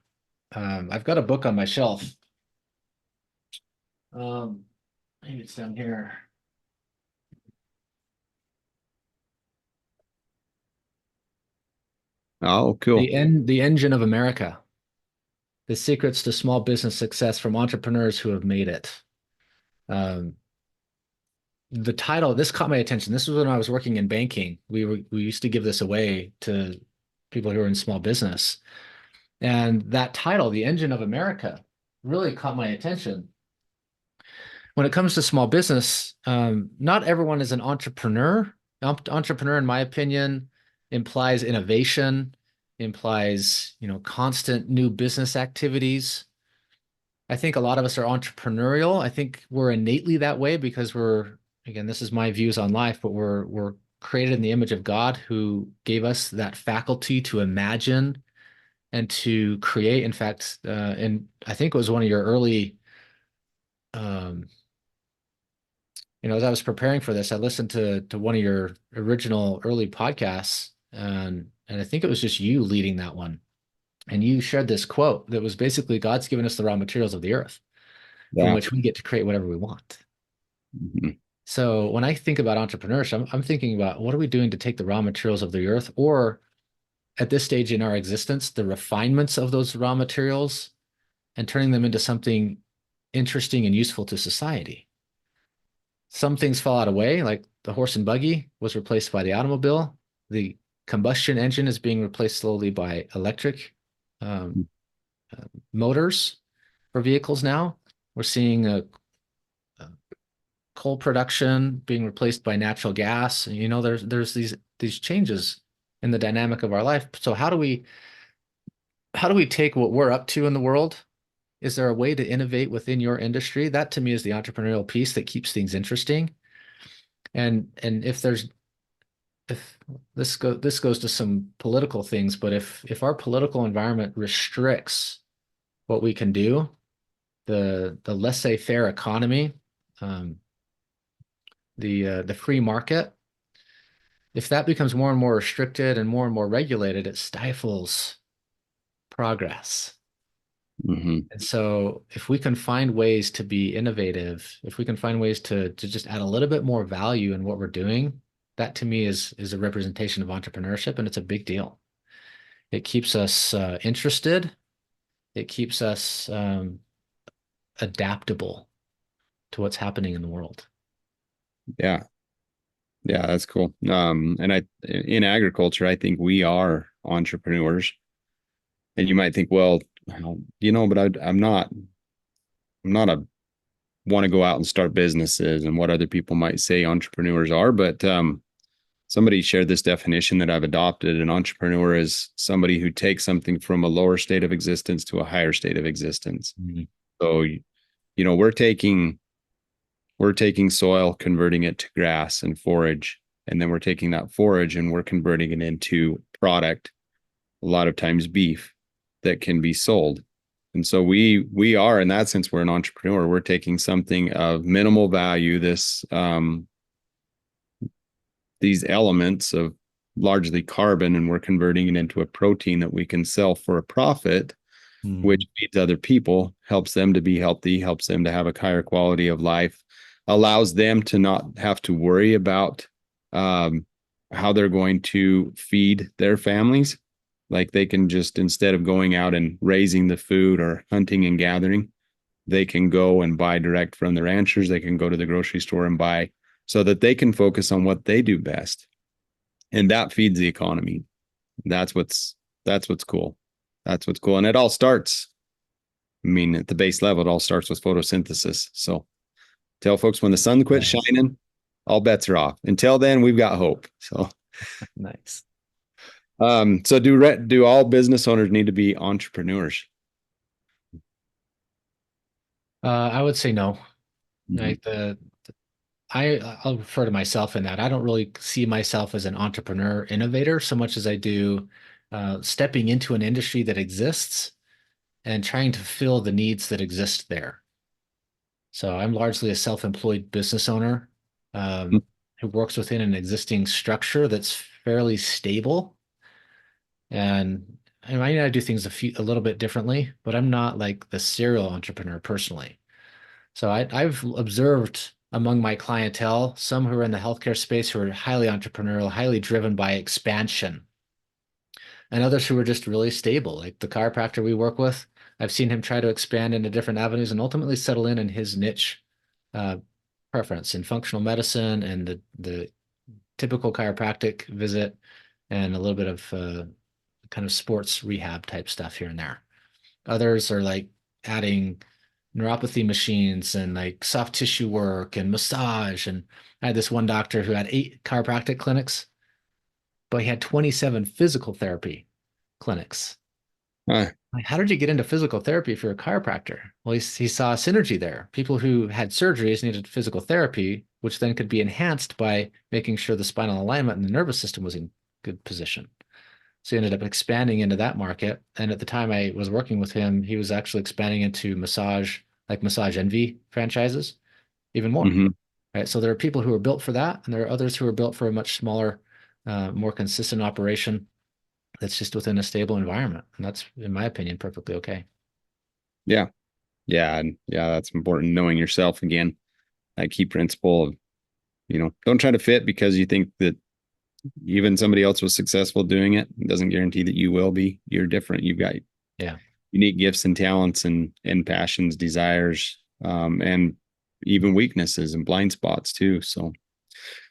I've got a book on my shelf. Um, Maybe it's down here. Oh, cool. The Engine of America: The Secrets to Small Business Success from Entrepreneurs Who Have Made It. Um, the title, this caught my attention. This was when I was working in banking. We used to give this away to people who are in small business. And that title, The Engine of America, really caught my attention. When it comes to small business, not everyone is an entrepreneur. Entrepreneur, in my opinion, implies innovation, implies, constant new business activities. I think a lot of us are entrepreneurial. I think we're innately that way because again, this is my views on life, but we're created in the image of God, who gave us that faculty to imagine and to create. In fact, and I think it was one of your early, um, as I was preparing for this, I listened to one of your original early podcasts, and I think it was just you leading that one. And you shared this quote that was basically, God's given us the raw materials of the earth from Yeah. which we get to create whatever we want. Mhm. So when I think about entrepreneurship, I'm thinking about, what are we doing to take the raw materials of the earth, or at this stage in our existence, the refinements of those raw materials, and turning them into something interesting and useful to society. Some things fall out of way, like the horse and buggy was replaced by the automobile. The combustion engine is being replaced slowly by electric um, motors for vehicles now. We're seeing a coal production being replaced by natural gas. There's these changes in the dynamic of our life. So how do we take what we're up to in the world? Is there a way to innovate within your industry? That to me is the entrepreneurial piece that keeps things interesting. And if this goes to some political things, but if our political environment restricts what we can do, the laissez-faire economy, um, the free market, if that becomes more and more restricted and more regulated, it stifles progress. Hmm. And so if we can find ways to be innovative, if we can find ways to just add a little bit more value in what we're doing, that to me is a representation of entrepreneurship, and it's a big deal. It keeps us interested. It keeps us adaptable to what's happening in the world. Yeah. Yeah, that's cool. And in agriculture, I think we are entrepreneurs. And you might think, well, but I'm not a want to go out and start businesses and what other people might say entrepreneurs are. But somebody shared this definition that I've adopted. An entrepreneur is somebody who takes something from a lower state of existence to a higher state of existence. Mhm. So, we're taking soil, converting it to grass and forage, and then we're taking that forage and we're converting it into product, a lot of times beef, that can be sold. And so we are, in that sense, we're an entrepreneur. We're taking something of minimal value, these elements of largely carbon, and we're converting it into a protein that we can sell for a profit, which Mhm. feeds other people, helps them to be healthy, helps them to have a higher quality of life, allows them to not have to worry about um, how they're going to feed their families. Like they can just, instead of going out and raising the food or hunting and gathering, they can go and buy direct from the ranchers. They can go to the grocery store and buy so that they can focus on what they do best. And that feeds the economy. That's what's that's what's cool. That's what's cool. And it all starts, I mean, at the base level, it all starts with photosynthesis. So tell folks, when the sun quits Nice. shining, all bets are off. Until then, we've got hope. So Nice. do all business owners need to be entrepreneurs? I would say no. Mhm. Like I'll refer to myself in that. I don't really see myself as an entrepreneur innovator so much as I do stepping into an industry that exists and trying to fill the needs that exist there. So I'm largely a self-employed business owner who works within an existing structure that's fairly stable. And I might do things a little bit differently, but I'm not like the serial entrepreneur personally. So I've observed among my clientele some who are in the healthcare space who are highly entrepreneurial, highly driven by expansion, and others who are just really stable. Like the chiropractor we work with, I've seen him try to expand into different avenues and ultimately settle in his niche uh, preference in functional medicine and the typical chiropractic visit and a little bit of kind of sports rehab type stuff here and there. Others are like adding neuropathy machines and like soft tissue work and massage. And I had this one doctor who had 8 chiropractic clinics, but he had 27 physical therapy clinics. Uh, Like, how did you get into physical therapy if you're a chiropractor? Well, he saw a synergy there. People who had surgeries needed physical therapy, which then could be enhanced by making sure the spinal alignment and the nervous system was in good position. So he ended up expanding into that market. And at the time I was working with him, he was actually expanding into massage, like Massage Envy franchises, even more. mhm. Right. So there are people who are built for that, and there are others who are built for a much smaller, more consistent operation that's just within a stable environment. And that's, in my opinion, perfectly okay. Yeah. Yeah. And yeah, that's important. Knowing yourself again, that key principle of, don't try to fit because you think that even somebody else was successful doing it. It doesn't guarantee that you will be. You're different. You've got Yeah. unique gifts and talents and passions, desires, and even weaknesses and blind spots too. So,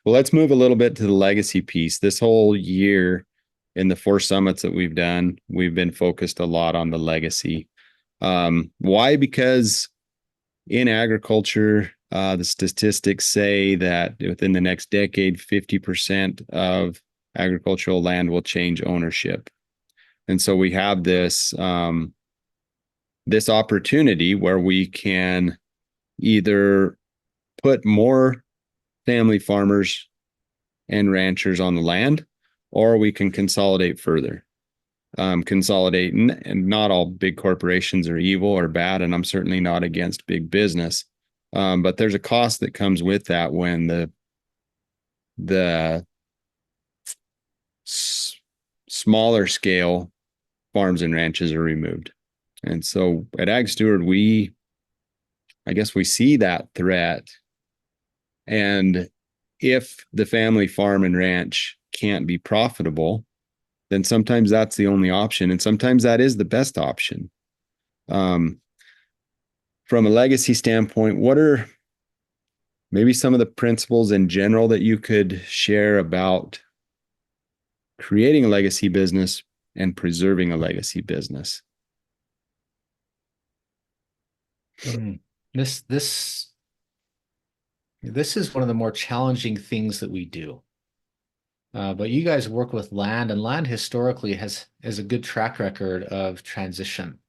well, let's move a little bit to the legacy piece. This whole year in the 4 summits that we've done, we've been focused a lot on the legacy. Why? Because in agriculture, the statistics say that within the next decade, 50% of agricultural land will change ownership. And so we have this opportunity where we can either put more family farmers and ranchers on the land, or we can consolidate further. Consolidate, and not all big corporations are evil or bad, and I'm certainly not against big business. But there's a cost that comes with that when the smaller scale farms and ranches are removed. And so at AgSteward, I guess we see that threat. And if the family farm and ranch can't be profitable, then sometimes that's the only option. And sometimes that is the best option. From a legacy standpoint, what are maybe some of the principles in general that you could share about creating a legacy business and preserving a legacy business? Mm. This this this is one of the more challenging things that we do. But you guys work with land, and land historically has a good track record of transition.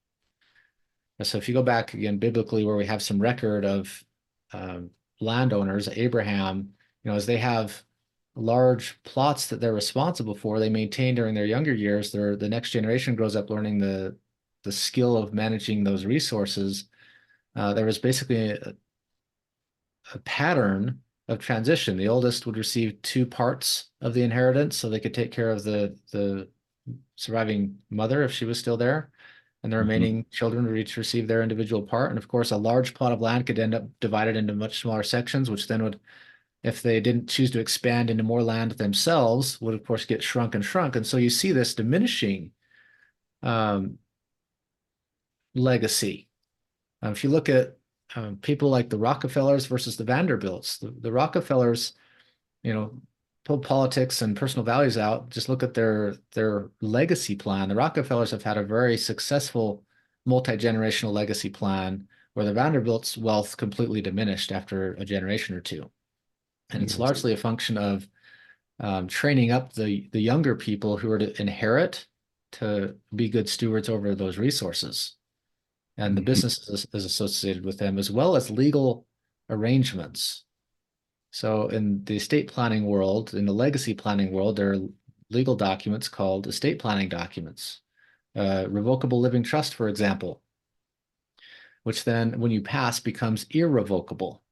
So if you go back again biblically, where we have some record of um, landowners, Abraham, as they have large plots that they're responsible for, they maintain during their younger years. The next generation grows up learning the skill of managing those resources. There was basically a pattern of transition. The oldest would receive two parts of the inheritance, so they could take care of the surviving mother if she was still there, and the remaining children would each receive their individual part. And of course, a large plot of land could end up divided into much smaller sections, which then would, if they didn't choose to expand into more land themselves, would of course get shrunk and shrunk. And so you see this diminishing um, legacy. If you look at people like the Rockefellers versus the Vanderbilts, the Rockefellers, pull politics and personal values out, just look at their legacy plan. The Rockefellers have had a very successful multi-generational legacy plan, where the Vanderbilts' wealth completely diminished after a generation or two. And it's largely a function of training up the younger people who are to inherit to be good stewards over those resources. And the business is associated with them, as well as legal arrangements. So in the estate planning world, in the legacy planning world, there are legal documents called estate planning documents. Revocable living trust, for example, which then, when you pass, becomes irrevocable.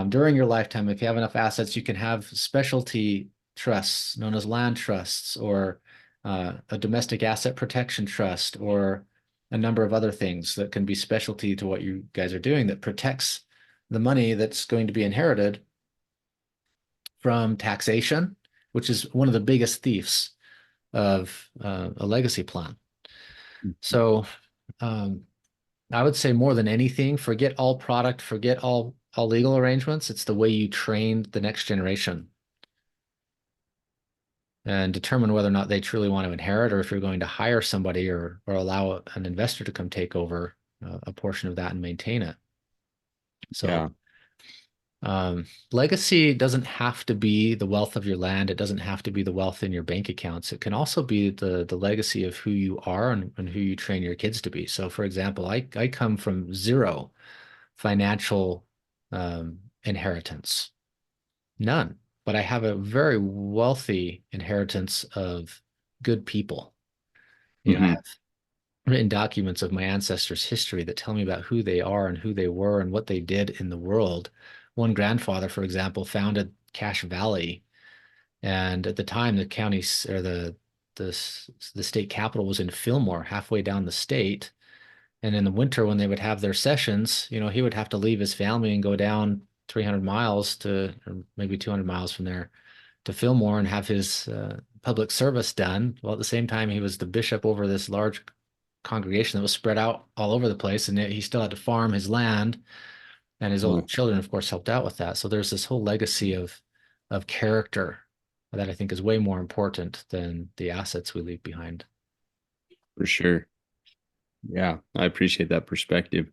During your lifetime, if you have enough assets, you can have specialty trusts known as land trusts, or a domestic asset protection trust, or a number of other things that can be specialty to what you guys are doing, that protects the money that's going to be inherited from taxation, which is one of the biggest thieves of a legacy plan. So I would say, more than anything, forget all product, forget all legal arrangements. It's the way you train the next generation and determine whether or not they truly want to inherit, or if you're going to hire somebody or allow an investor to come take over a portion of that and maintain it. So legacy doesn't have to be the wealth of your land. It doesn't have to be the wealth in your bank accounts. It can also be the legacy of who you are and who you train your kids to be. So for example, I come from zero financial inheritance, none, but I have a very wealthy inheritance of good people. I have written documents of my ancestors' history that tell me about who they are and who they were and what they did in the world. One grandfather, for example, founded Cache Valley, and at the time, the counties, or the state capital, was in Fillmore, halfway down the state. And in the winter, when they would have their sessions, he would have to leave his family and go down 300 miles or maybe 200 miles from there, to Fillmore, and have his public service done. Well, at the same time, he was the bishop over this large congregation that was spread out all over the place, and he still had to farm his land, and his old children, of course, helped out with that. So there's this whole legacy of character that I think is way more important than the assets we leave behind. For sure. Yeah, I appreciate that perspective.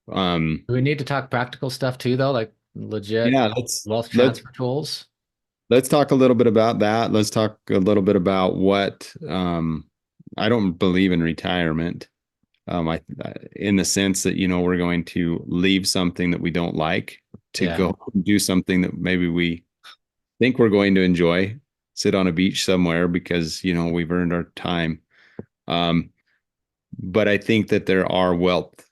Do we need to talk practical stuff too, though, like legit wealth transfer tools? Let's talk a little bit about that. Let's talk a little bit about what I don't believe in retirement. In the sense that, we're going to leave something that we don't like to go do something that maybe we think we're going to enjoy, sit on a beach somewhere because, we've earned our time. But I think that there are wealth,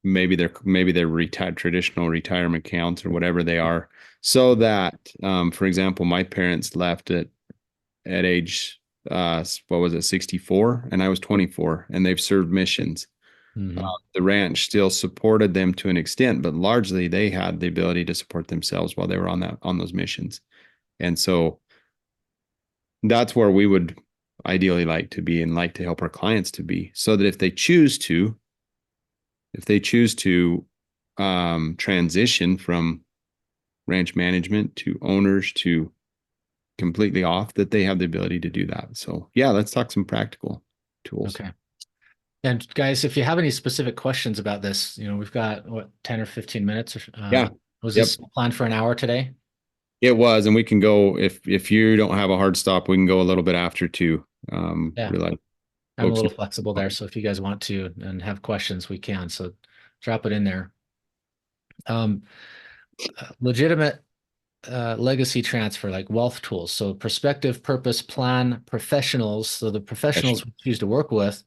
maybe they're traditional retirement accounts or whatever they are, so that, for example, my parents left it at age, what was it, 64, and I was 24, and they've served missions. Mhm. The ranch still supported them to an extent, but largely they had the ability to support themselves while they were on those missions. And so that's where we would ideally like to be and like to help our clients to be, so that if they choose to transition from ranch management to owners to completely off, that they have the ability to do that. So yeah, let's talk some practical tools. Okay. And guys, if you have any specific questions about this, we've got what, 10 or 15 minutes or Yeah. was Yep. this planned for an hour today? It was, and we can go, if you don't have a hard stop, we can go a little bit after too. Yeah. Really I'm a little focusing. flexible there. So if you guys want to and have questions, we can. So drop it in there. Um, Legitimate legacy transfer, like wealth tools. So prospective purpose plan professionals. So the professionals we choose to work with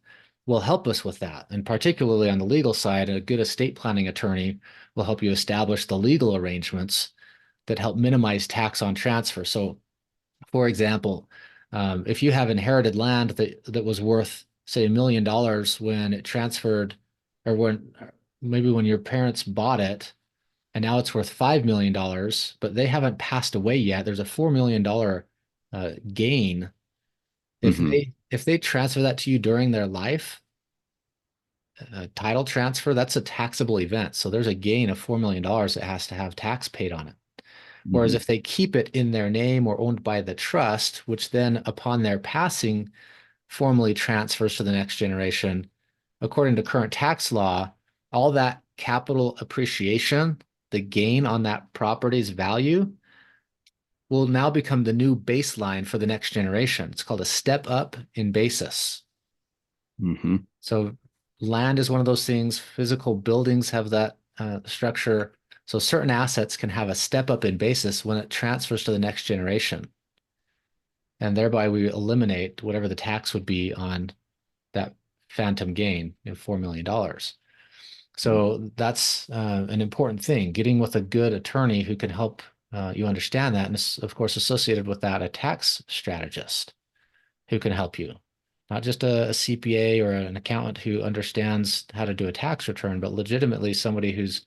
will help us with that. And particularly on the legal side, a good estate planning attorney will help you establish the legal arrangements that help minimize tax on transfer. So for example, if you have inherited land that was worth, say, $1 million when it transferred, or maybe when your parents bought it, and now it's worth $5 million, but they haven't passed away yet. There's a $4 million gain. Mm-hmm. If they transfer that to you during their life, title transfer, that's a taxable event. So there's a gain of $4 million that has to have tax paid on it. Whereas Mm-hmm. if they keep it in their name or owned by the trust, which then upon their passing formally transfers to the next generation, according to current tax law, all that capital appreciation, the gain on that property's value, will now become the new baseline for the next generation. It's called a step up in basis. Mm-hmm. So land is one of those things. Physical buildings have that structure. So certain assets can have a step up in basis when it transfers to the next generation. And thereby we eliminate whatever the tax would be on that phantom gain of $4 million. So that's an important thing, getting with a good attorney who can help you understand that. And of course, associated with that, a tax strategist who can help you. Not just a CPA or an accountant who understands how to do a tax return, but legitimately somebody who's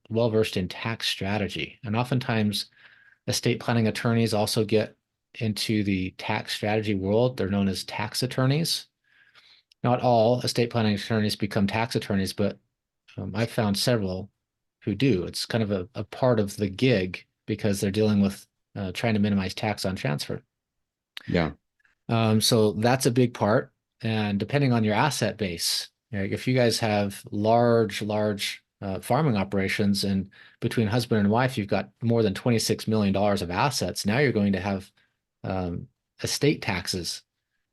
well versed in tax strategy. And oftentimes, estate planning attorneys also get into the tax strategy world. They're known as tax attorneys. Not all estate planning attorneys become tax attorneys, but I've found several who do. It's kind of a part of the gig because they're dealing with trying to minimize tax on transfer. Yeah. So that's a big part. And depending on your asset base, if you guys have large farming operations and between husband and wife, you've got more than $26 million of assets, now you're going to have estate taxes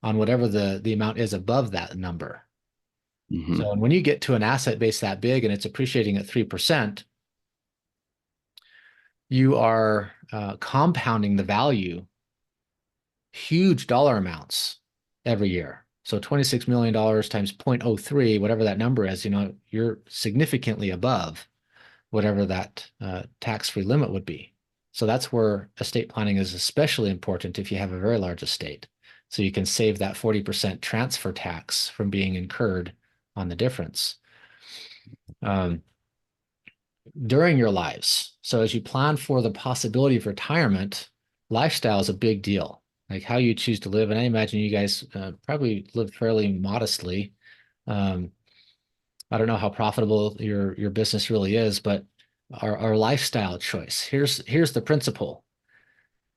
on whatever the amount is above that number. Mm-hmm. So when you get to an asset base that big and it's appreciating at 3%, you are compounding the value, huge dollar amounts every year. So $26 million times 0.03, whatever that number is, you're significantly above whatever that tax-free limit would be. So that's where estate planning is especially important if you have a very large estate. So you can save that 40% transfer tax from being incurred on the difference. During your lives. So as you plan for the possibility of retirement, lifestyle is a big deal. Like how you choose to live. And I imagine you guys probably live fairly modestly. Um, I don't know how profitable your business really is, but our lifestyle choice. Here's the principle.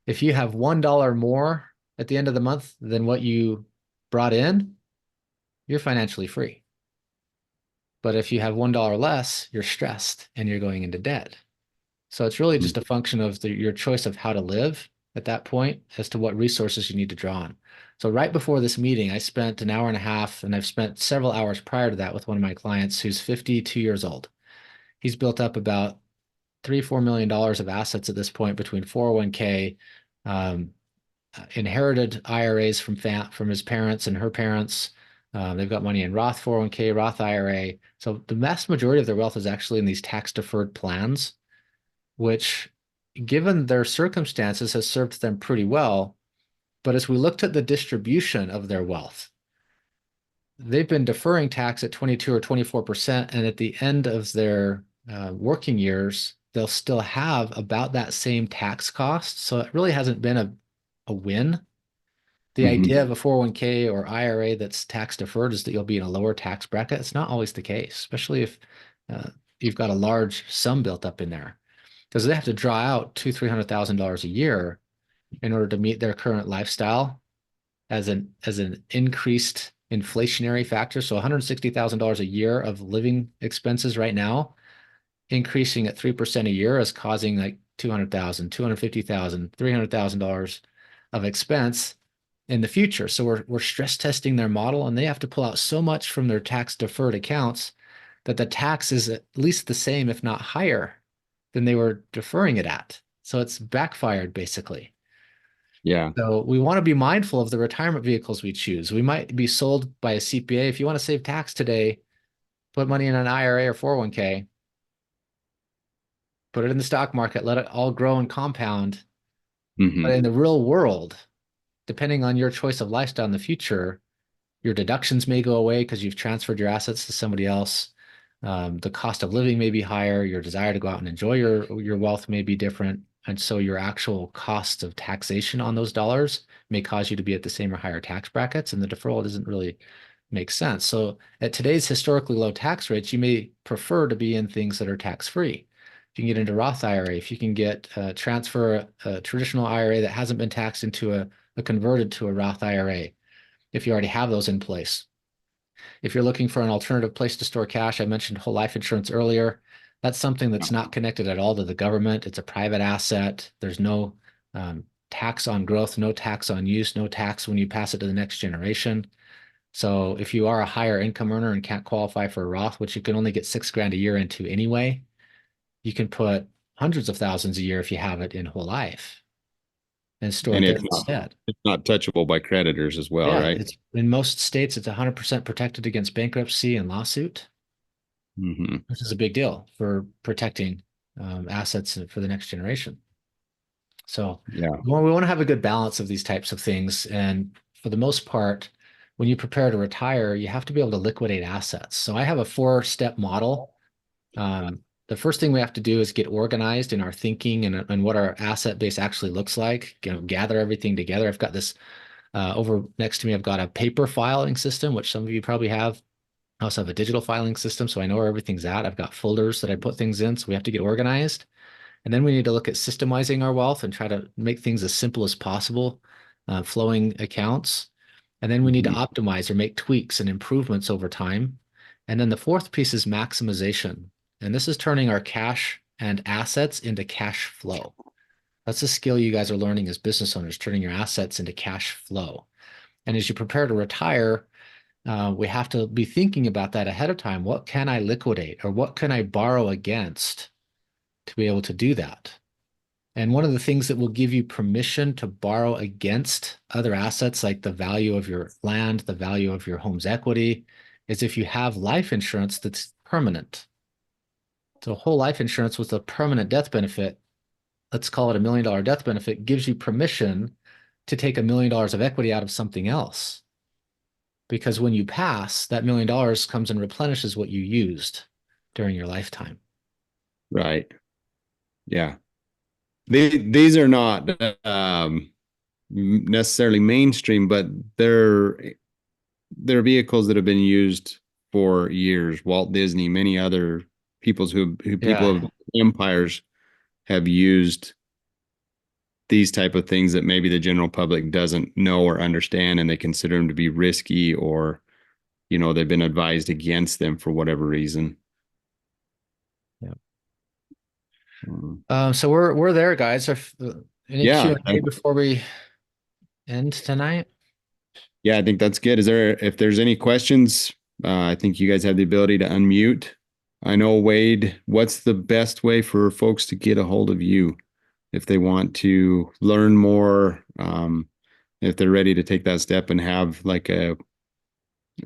If you have $1 more at the end of the month than what you brought in, you're financially free. But if you have $1 less, you're stressed and you're going into debt. So it's really just a function of your choice of how to live at that point as to what resources you need to draw on. So right before this meeting, I spent an hour and a half, and I've spent several hours prior to that with one of my clients who's 52 years old. He's built up about $3-4 million of assets at this point between 401k, um, inherited IRAs from his parents and her parents. They've got money in Roth 401k, Roth IRA. So the vast majority of their wealth is actually in these tax deferred plans, which, given their circumstances, has served them pretty well. But as we looked at the distribution of their wealth, they've been deferring tax at 22 or 24%. And at the end of their working years, they'll still have about that same tax cost. So it really hasn't been a win. The idea of a 401k or IRA that's tax deferred is that you'll be in a lower tax bracket. It's not always the case, especially if you've got a large sum built up in there, because they have to draw out $200,000-300,000 a year in order to meet their current lifestyle as an increased inflationary factor. So $160,000 a year of living expenses right now, increasing at 3% a year is causing like $200,000, $250,000, $300,000 of expense in the future. So we're stress testing their model, and they have to pull out so much from their tax deferred accounts that the tax is at least the same, if not higher, than they were deferring it at. So it's backfired basically. Yeah. So we want to be mindful of the retirement vehicles we choose. We might be sold by a CPA. If you want to save tax today, put money in an IRA or 401k, put it in the stock market, let it all grow and compound. But in the real world, depending on your choice of lifestyle in the future, your deductions may go away because you've transferred your assets to somebody else. The cost of living may be higher. Your desire to go out and enjoy your wealth may be different. And so your actual cost of taxation on those dollars may cause you to be at the same or higher tax brackets, and the deferral doesn't really make sense. So at today's historically low tax rates, you may prefer to be in things that are tax-free. If you can get into Roth IRA, if you can get transfer a traditional IRA that hasn't been taxed into a converted to a Roth IRA, if you already have those in place. If you're looking for an alternative place to store cash, I mentioned whole life insurance earlier. That's something that's not connected at all to the government. It's a private asset. There's no tax on growth, no tax on use, no tax when you pass it to the next generation. So if you are a higher income earner and can't qualify for a Roth, which you can only get $6,000 a year into anyway, you can put hundreds of thousands a year if you have it in whole life and store And it there instead. it's not touchable by creditors as well, Yeah, right? it's in most states, it's 100% protected against bankruptcy and lawsuit, which is a big deal for protecting assets for the next generation. So Yeah. we want to have a good balance of these types of things. And for the most part, when you prepare to retire, you have to be able to liquidate assets. So I have a 4-step model. The first thing we have to do is get organized in our thinking and what our asset base actually looks like, gather everything together. I've got this over next to me, I've got a paper filing system, which some of you probably have. I also have a digital filing system, so I know where everything's at. I've got folders that I put things in, so we have to get organized. And then we need to look at systemizing our wealth and try to make things as simple as possible, flowing accounts. And then we need to optimize or make tweaks and improvements over time. And then the fourth piece is maximization. And this is turning our cash and assets into cash flow. That's a skill you guys are learning as business owners, turning your assets into cash flow. And as you prepare to retire, we have to be thinking about that ahead of time. What can I liquidate or what can I borrow against to be able to do that? And one of the things that will give you permission to borrow against other assets, like the value of your land, the value of your home's equity, is if you have life insurance that's permanent. So whole life insurance with a permanent death benefit, let's call it $1 million death benefit, gives you permission to take $1 million of equity out of something else. Because when you pass, that $1 million comes and replenishes what you used during your lifetime. Right. Yeah. These are not necessarily mainstream, but they're vehicles that have been used for years. Walt Disney, many other people of empires have used these type of things that maybe the general public doesn't know or understand, and they consider them to be risky, or they've been advised against them for whatever reason. Yeah. So we're there, guys. Any Q&A before we end tonight? Yeah, I think that's good. If there's any questions, I think you guys have the ability to unmute. I know, Wade, what's the best way for folks to get a hold of you if they want to learn more, if they're ready to take that step and have like a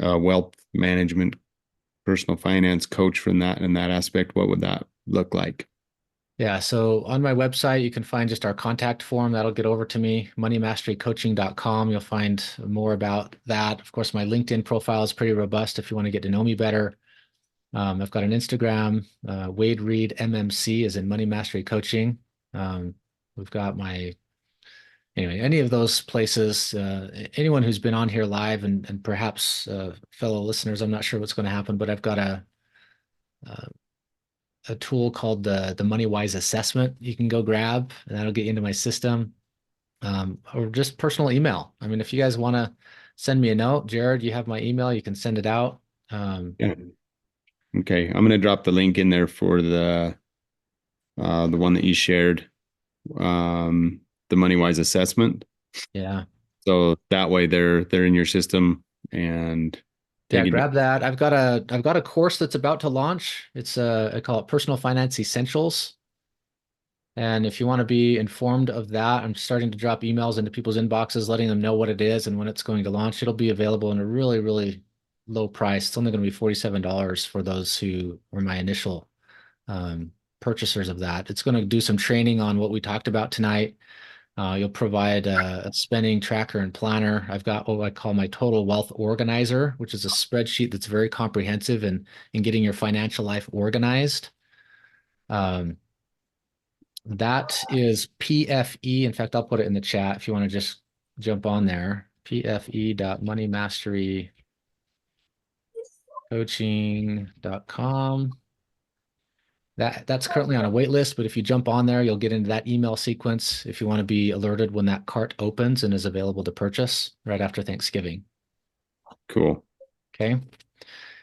wealth management, personal finance coach from that aspect? What would that look like? Yeah, so on my website, you can find just our contact form. That'll get over to me, moneymasterycoaching.com. You'll find more about that. Of course, my LinkedIn profile is pretty robust if you want to get to know me better. I've got an Instagram, Wade Reed MMC is in Money Mastery Coaching. We've got anyway, any of those places, anyone who's been on here live and perhaps fellow listeners, I'm not sure what's going to happen, but I've got uh, a tool called the Money Wise Assessment you can go grab, and that'll get you into my system. Or just personal email. I mean, if you guys want to send me a note, Jared, you have my email, you can send it out. Yeah. Okay. I'm going to drop the link in there for the one that you shared, the MoneyWise assessment. Yeah. So that way they're in your system and Yeah, taking. grab that. I've got a course that's about to launch. It's I call it Personal Finance Essentials. And if you want to be informed of that, I'm starting to drop emails into people's inboxes, letting them know what it is and when it's going to launch. It'll be available in a really, really low price. It's only going to be $47 for those who were my initial um, purchasers of that. It's going to do some training on what we talked about tonight. You'll provide a spending tracker and planner. I've got what I call my total wealth organizer, which is a spreadsheet that's very comprehensive in getting your financial life organized. Um, that is PFE. In fact, I'll put it in the chat if you want to just jump on there. pfe.moneymasterycoaching.com. That's currently on a wait list, but if you jump on there, you'll get into that email sequence if you want to be alerted when that cart opens and is available to purchase right after Thanksgiving. Cool. Okay.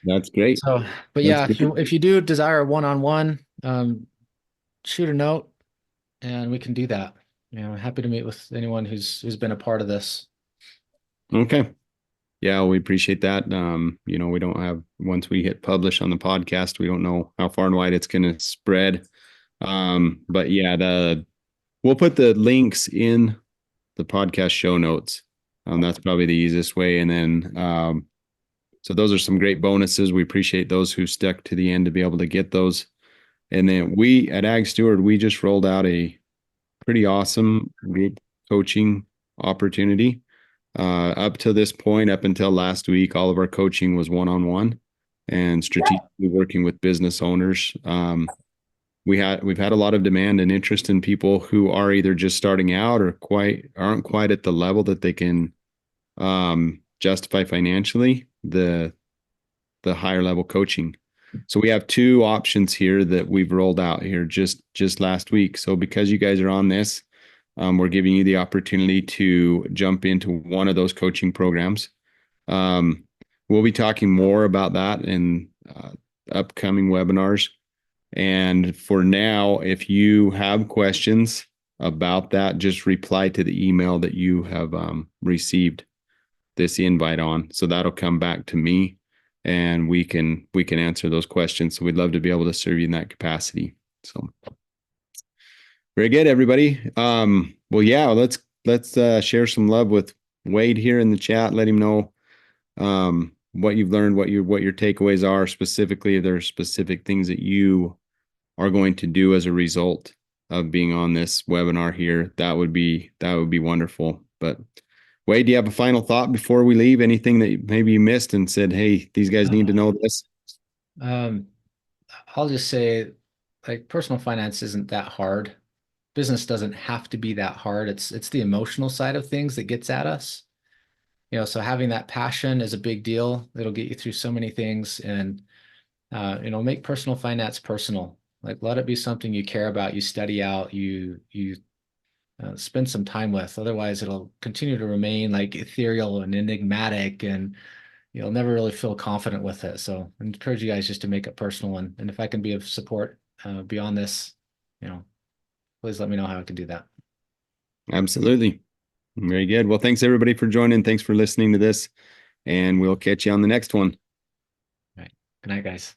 That's great. So, but That's yeah, great. if you do desire one-on-one, shoot a note and we can do that. Happy to meet with anyone who's been a part of this. Okay. Yeah, we appreciate that. We don't have, once we hit publish on the podcast, we don't know how far and wide it's going to spread. But yeah, we'll put the links in the podcast show notes. That's probably the easiest way. And then, so those are some great bonuses. We appreciate those who stuck to the end to be able to get those. And then we at AgSteward, we just rolled out a pretty awesome group coaching opportunity. Up to this point, up until last week, all of our coaching was one-on-one and strategically working with business owners. We've had a lot of demand and interest in people who are either just starting out or aren't quite at the level that they can justify financially the higher level coaching. So we have two options here that we've rolled out here just last week. So because you guys are on this, we're giving you the opportunity to jump into one of those coaching programs. We'll be talking more about that in upcoming webinars. And for now, if you have questions about that, just reply to the email that you have received this invite on. So that'll come back to me and we can answer those questions. So we'd love to be able to serve you in that capacity. So very good, everybody. Well, yeah, let's share some love with Wade here in the chat. Let him know what you've learned, what your takeaways are specifically. If there are specific things that you are going to do as a result of being on this webinar here, that would be wonderful. But Wade, do you have a final thought before we leave? Anything that maybe you missed and said, hey, these guys need to know this? I'll just say, like, personal finance isn't that hard. Business doesn't have to be that hard. It's the emotional side of things that gets at us. So having that passion is a big deal. It'll get you through so many things, and make personal finance personal. Like, let it be something you care about, you study out, you spend some time with. Otherwise, it'll continue to remain like ethereal and enigmatic, and you'll never really feel confident with it. So I encourage you guys just to make it personal. And if I can be of support beyond this, please let me know how I can do that. Absolutely. Very good. Well, thanks everybody for joining. Thanks for listening to this, and we'll catch you on the next one. All right. Good night, guys.